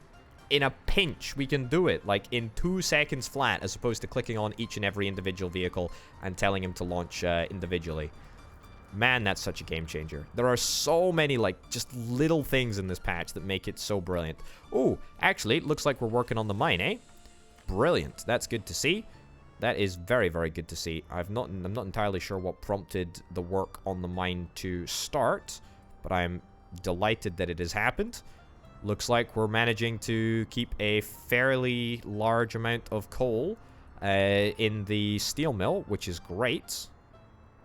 in a pinch. We can do it, like, in 2 seconds flat, as opposed to clicking on each and every individual vehicle and telling him to launch individually. Man, that's such a game changer. There are so many, like, just little things in this patch that make it so brilliant. Oh, actually, it looks like we're working on the mine, eh? Brilliant. That's good to see. That is very, very good to see. I'm not entirely sure what prompted the work on the mine to start, but I'm delighted that it has happened. Looks like we're managing to keep a fairly large amount of coal in the steel mill, which is great.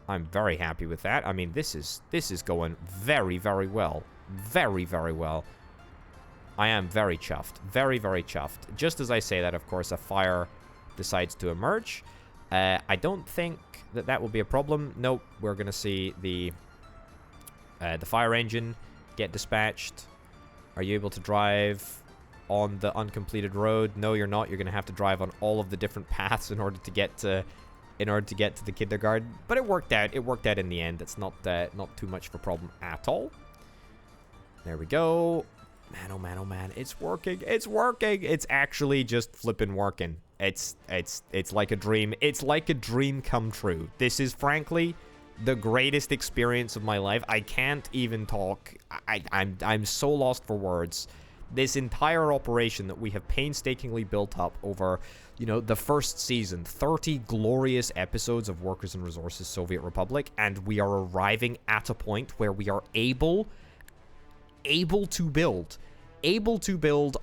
I'm very happy with that. I mean, this is going very, very well. Very, very well. I am very chuffed. Very, very chuffed. Just as I say that, of course, a fire decides to emerge. I don't think that will be a problem. Nope, we're going to see the fire engine get dispatched. Are you able to drive on the uncompleted road? No, you're not. You're going to have to drive on all of the different paths in order to get to the kindergarten. But it worked out. It worked out in the end. It's not too much of a problem at all. There we go. Man, oh man, oh man. It's working. It's working. It's actually just flipping working. It's like a dream. It's like a dream come true. This is frankly the greatest experience of my life. I can't even talk. I'm so lost for words. This entire operation that we have painstakingly built up over, you know, the first season, 30 glorious episodes of Workers and Resources Soviet Republic, and we are arriving at a point where we are able to build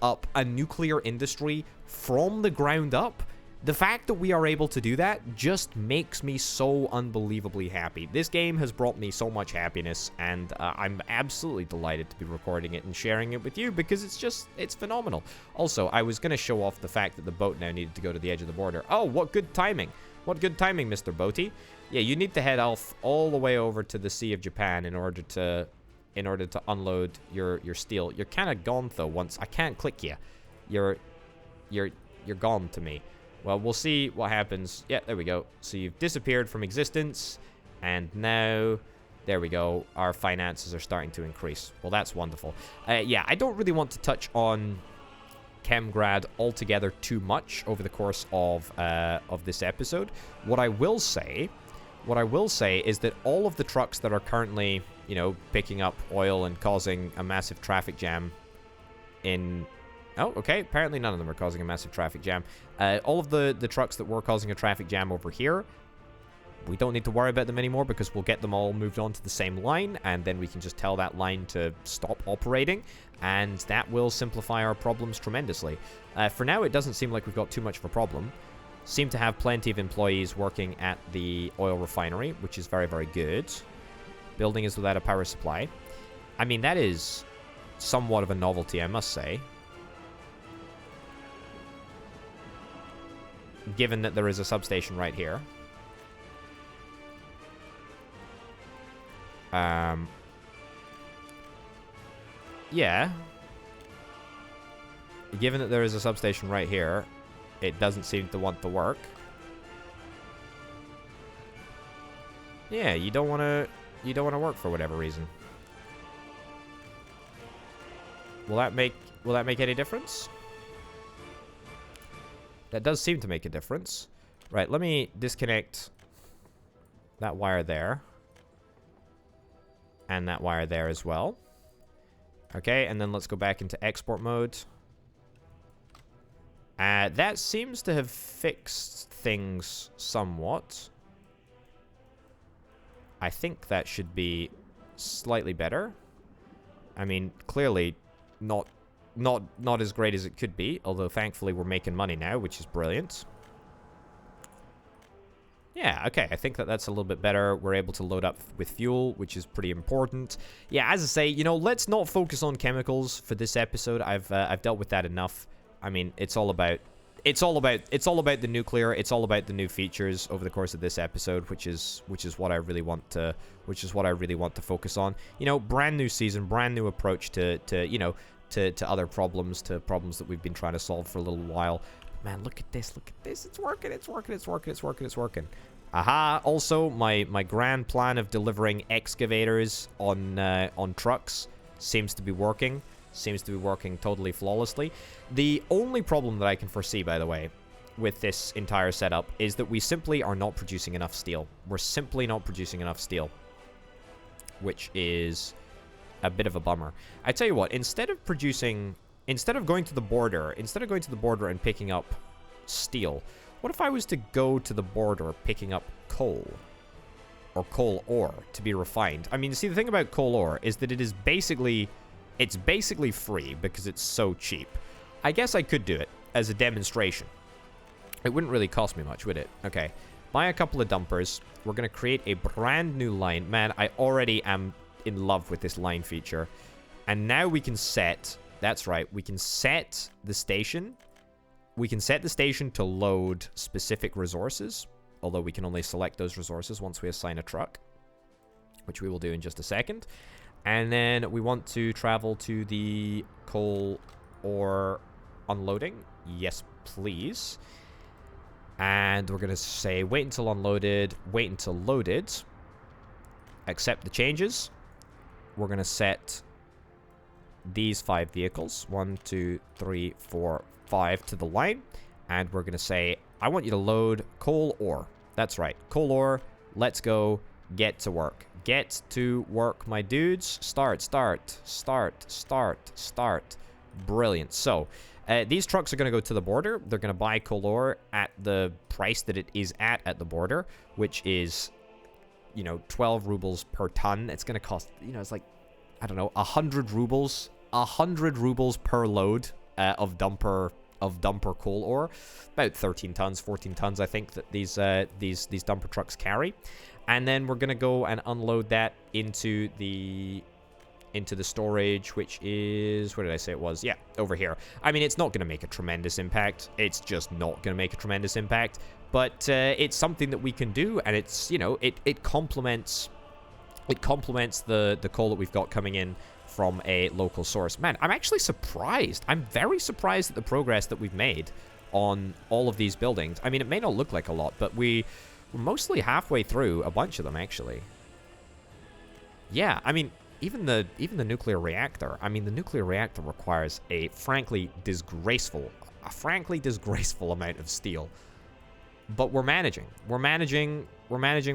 up a nuclear industry from the ground up. The fact that we are able to do that just makes me so unbelievably happy. This game has brought me so much happiness, and I'm absolutely delighted to be recording it and sharing it with you, because it's phenomenal. Also, I was going to show off the fact that the boat now needed to go to the edge of the border. Oh, what good timing. What good timing, Mr. Boaty. Yeah, you need to head off all the way over to the Sea of Japan in order to unload your steel. You're kind of gone, though, once. I can't click you. You're gone to me. Well, we'll see what happens. Yeah, there we go. So you've disappeared from existence, and now, there we go. Our finances are starting to increase. Well, that's wonderful. Yeah, I don't really want to touch on Chemgrad altogether too much over the course of this episode. What I will say is that all of the trucks that are currently, you know, picking up oil and causing a massive traffic jam in... Oh, okay. Apparently none of them are causing a massive traffic jam. All of the trucks that were causing a traffic jam over here, we don't need to worry about them anymore, because we'll get them all moved on to the same line, and then we can just tell that line to stop operating, and that will simplify our problems tremendously. For now, it doesn't seem like we've got too much of a problem. Seem to have plenty of employees working at the oil refinery, which is very, very good. Building is without a power supply. I mean, that is somewhat of a novelty, I must say. Given that there is a substation right here. Yeah. Given that there is a substation right here, it doesn't seem to want to work. Yeah, you don't want to work for whatever reason. Will that make any difference? That does seem to make a difference. Right, let me disconnect that wire there. And that wire there as well. Okay, and then let's go back into export mode. That seems to have fixed things somewhat. I think that should be slightly better. I mean, clearly not as great as it could be, although thankfully we're making money now, which is brilliant. Yeah, okay, I think that's a little bit better. We're able to load up with fuel, which is pretty important. Yeah, as I say, you know, let's not focus on chemicals for this episode. I've dealt with that enough. I mean, it's all about it's all about the nuclear. It's all about the new features over the course of this episode, which is what I really want to focus on. You know, brand new season, brand new approach to you know, to other problems, that we've been trying to solve for a little while. Man, look at this. It's working. Aha. Also, my grand plan of delivering excavators on trucks seems to be working. Totally flawlessly. The only problem that I can foresee, by the way, with this entire setup is that we simply are not producing enough steel. We're simply not producing enough steel, which is a bit of a bummer. I tell you what, instead of going to the border and picking up steel, what if I was to go to the border picking up coal? Or coal ore to be refined? I mean, see, the thing about coal ore is that it's basically free because it's so cheap. I guess I could do it as a demonstration. It wouldn't really cost me much, would it? Okay. Buy a couple of dumpers. We're going to create a brand new line. Man, I already am in love with this line feature. And now we can set... That's right. We can set the station. We can set the station to load specific resources. Although we can only select those resources once we assign a truck, which we will do in just a second. And then we want to travel to the coal ore unloading. Yes, please. And we're going to say wait until unloaded, wait until loaded. Accept the changes. We're going to set these 5 vehicles, 1, 2, 3, 4, 5 to the line. And we're going to say, I want you to load coal ore. That's right. Coal ore. Let's go. Get to work. Get to work, my dudes. Start. Brilliant. So, these trucks are going to go to the border. They're going to buy coal ore at the price that it is at the border, which is, you know, 12 rubles per ton. It's going to cost, you know, it's like, I don't know, 100 rubles. 100 rubles per load of dumper coal ore. About 13 tons, 14 tons, I think, that these dumper trucks carry. And then we're going to go and unload that into the storage, which is... Where did I say it was? Yeah, over here. I mean, it's not going to make a tremendous impact. It's just not going to make a tremendous impact. But it's something that we can do, and it's, you know, it complements the coal that we've got coming in from a local source. Man, I'm actually surprised. I'm very surprised at the progress that we've made on all of these buildings. I mean, it may not look like a lot, but we're mostly halfway through a bunch of them, actually. Yeah, I mean, even the nuclear reactor. I mean, the nuclear reactor requires a frankly disgraceful amount of steel. But we're managing. We're managing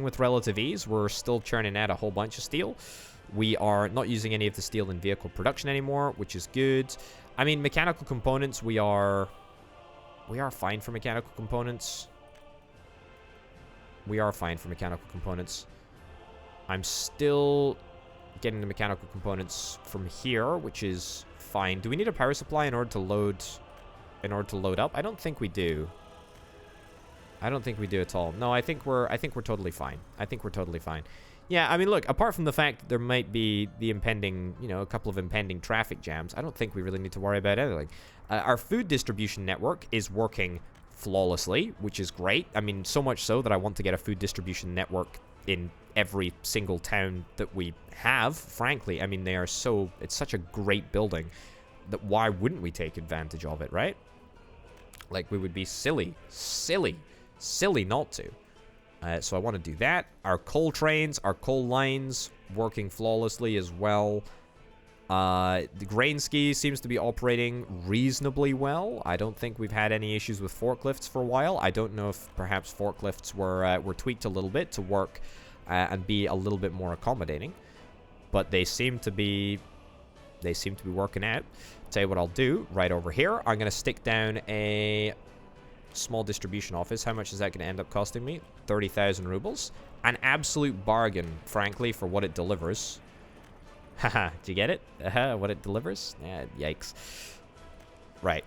with relative ease. We're still churning out a whole bunch of steel. We are not using any of the steel in vehicle production anymore, which is good. I mean, mechanical components, we are fine for mechanical components. I'm still getting the mechanical components from here, which is fine. Do we need a power supply in order to load up? I don't think we do. I don't think we do at all. No, I think we're totally fine. Yeah, I mean, look, apart from the fact that there might be the impending, you know, a couple of impending traffic jams, I don't think we really need to worry about anything. Our food distribution network is working flawlessly, which is great. I mean, so much so that I want to get a food distribution network in every single town that we have, frankly. I mean, it's such a great building that why wouldn't we take advantage of it, right? Like, we would be silly not to. So I want to do that. Our coal trains, our coal lines, working flawlessly as well. The grain ski seems to be operating reasonably well. I don't think we've had any issues with forklifts for a while. I don't know if perhaps forklifts were tweaked a little bit to work and be a little bit more accommodating. But they seem to be working out. Tell you what I'll do right over here. I'm going to stick down a small distribution office. How much is that going to end up costing me? 30,000 rubles. An absolute bargain, frankly, for what it delivers. Haha, do you get it? What it delivers? Yeah, yikes. Right.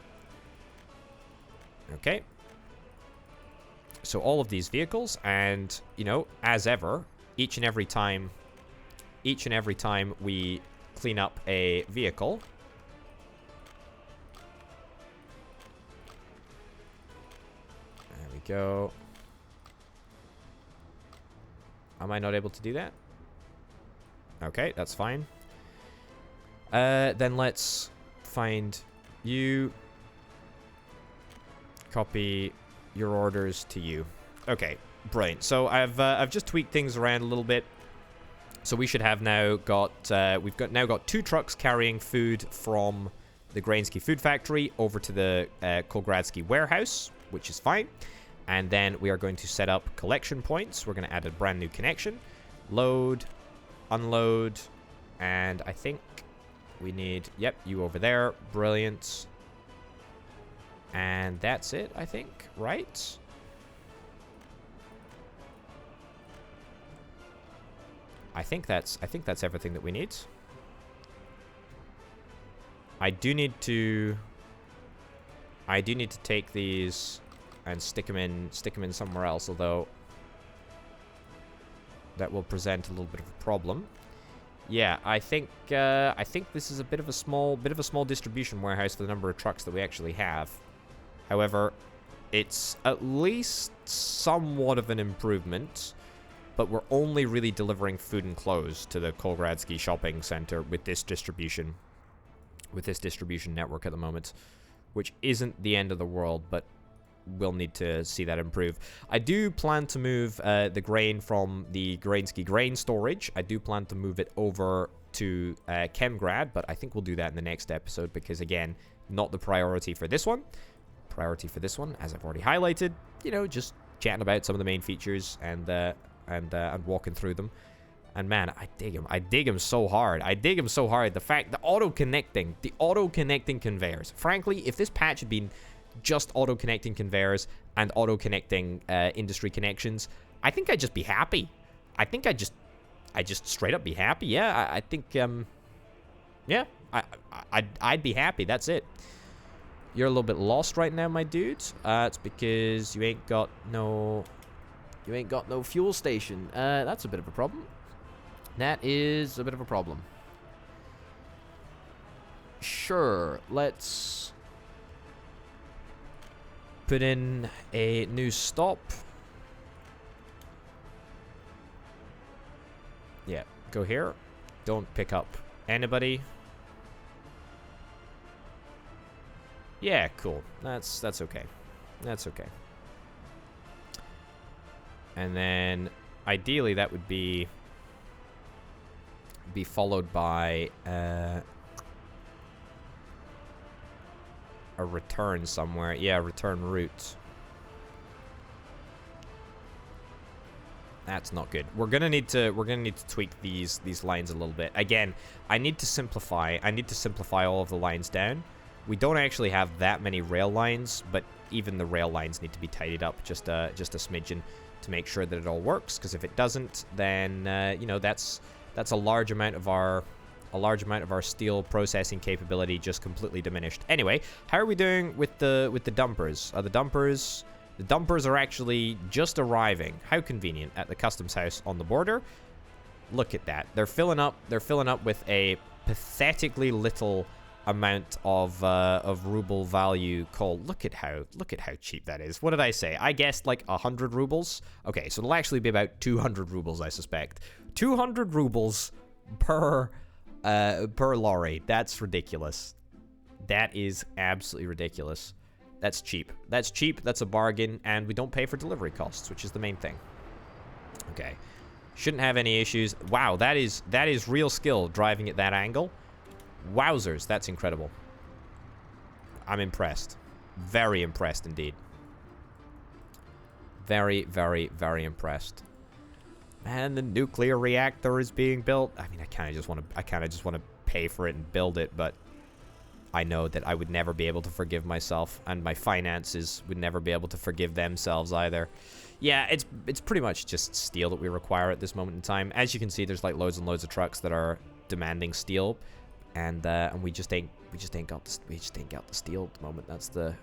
Okay. So all of these vehicles, and, you know, as ever, each and every time we clean up a vehicle, go. Am I not able to do that? Okay, that's fine. Then let's find you. Copy your orders to you. Okay, brilliant. So I've just tweaked things around a little bit. So we should have now got we've got 2 trucks carrying food from the Grainsky food factory over to the Kolgradsky warehouse, which is fine. And then we are going to set up collection points. We're going to add a brand new connection. Load, unload, and I think we need, yep, you over there. Brilliant. And that's it, I think, right? I think that's everything that we need. I do need to take these and stick them in somewhere else, although that will present a little bit of a problem. Yeah, I think this is a bit of a small distribution warehouse for the number of trucks that we actually have. However, it's at least somewhat of an improvement, but we're only really delivering food and clothes to the Kolgradsky shopping center with this distribution network at the moment, which isn't the end of the world, but we'll need to see that improve. I do plan to move the grain from the Grainsky grain storage. I do plan to move it over to Chemgrad, but I think we'll do that in the next episode because, again, not the priority for this one. Priority for this one, as I've already highlighted, you know, just chatting about some of the main features and walking through them. And man, I dig him. I dig him so hard. The fact, the auto-connecting conveyors. Frankly, if this patch had been just auto-connecting conveyors and auto-connecting industry connections, I think I'd just be happy. I'd just straight up be happy. Yeah, I think, yeah, I'd be happy. That's it. You're a little bit lost right now, my dude. It's because you ain't got no fuel station. That's a bit of a problem. That is a bit of a problem. Sure, let's put in a new stop. Yeah, go here. Don't pick up anybody. Yeah, cool. That's okay. That's okay. And then ideally that would be followed by a return somewhere. Yeah, return route. That's not good. We're gonna need to tweak these lines a little bit. Again, I need to simplify all of the lines down. We don't actually have that many rail lines, but even the rail lines need to be tidied up just a smidgen to make sure that it all works. Because if it doesn't, then you know, that's a large amount of our steel processing capability just completely diminished. Anyway, how are we doing with the dumpers? The dumpers are actually just arriving. How convenient, at the customs house on the border. Look at that. They're filling up with a pathetically little amount of ruble value coal. Look at how cheap that is. What did I say? I guessed like 100 rubles. Okay, so it'll actually be about 200 rubles, I suspect. 200 rubles per lorry. That's ridiculous. That is absolutely ridiculous. That's cheap. That's cheap. That's a bargain, and we don't pay for delivery costs, which is the main thing. Okay, shouldn't have any issues. Wow, that is real skill driving at that angle. Wowzers, that's incredible. I'm impressed. Very impressed indeed. Very, very, very impressed. Man, the nuclear reactor is being built. I mean, I kind of just want to pay for it and build it, but I know that I would never be able to forgive myself, and my finances would never be able to forgive themselves either. Yeah, it's pretty much just steel that we require at this moment in time. As you can see, there's like loads and loads of trucks that are demanding steel. And we just ain't got the steel at the moment. That's the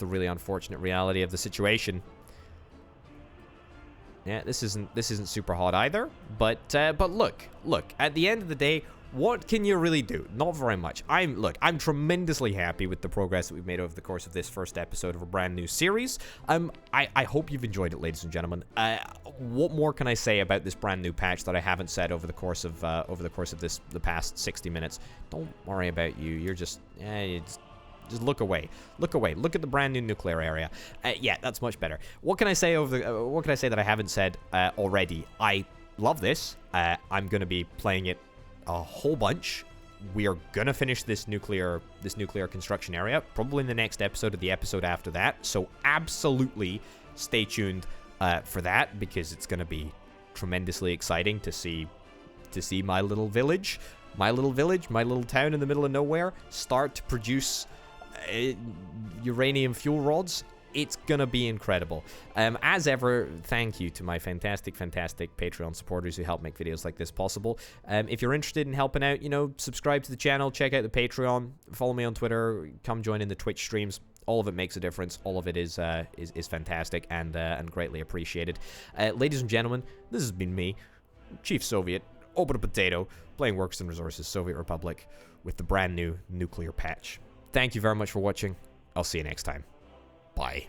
really unfortunate reality of the situation. Yeah, this isn't super hot either. But look, at the end of the day, What can you really do? Not very much. Look, I'm tremendously happy with the progress that we've made over the course of this first episode of a brand new series. I hope you've enjoyed it, ladies and gentlemen. What more can I say about this brand new patch that I haven't said over the course of the past 60 minutes? Don't worry about you. You're just look away. Look away. Look at the brand new nuclear area. Yeah, that's much better. What can I say what can I say that I haven't said already? I love this. I'm going to be playing it a whole bunch. We are gonna finish this nuclear construction area probably in the next episode or the episode after that, so absolutely stay tuned for that, because it's gonna be tremendously exciting to see my little village, my little town in the middle of nowhere start to produce uranium fuel rods. It's gonna be incredible. As ever, thank you to my fantastic Patreon supporters who help make videos like this possible. If you're interested in helping out, subscribe to the channel, check out the Patreon, follow me on Twitter, come join in the Twitch streams. All of it makes a difference. All of it is fantastic and greatly appreciated. Ladies and gentlemen, this has been me, Chief Soviet, Open a Potato, playing Works and Resources Soviet Republic with the brand new nuclear patch. Thank you very much for watching. I'll see you next time. Bye.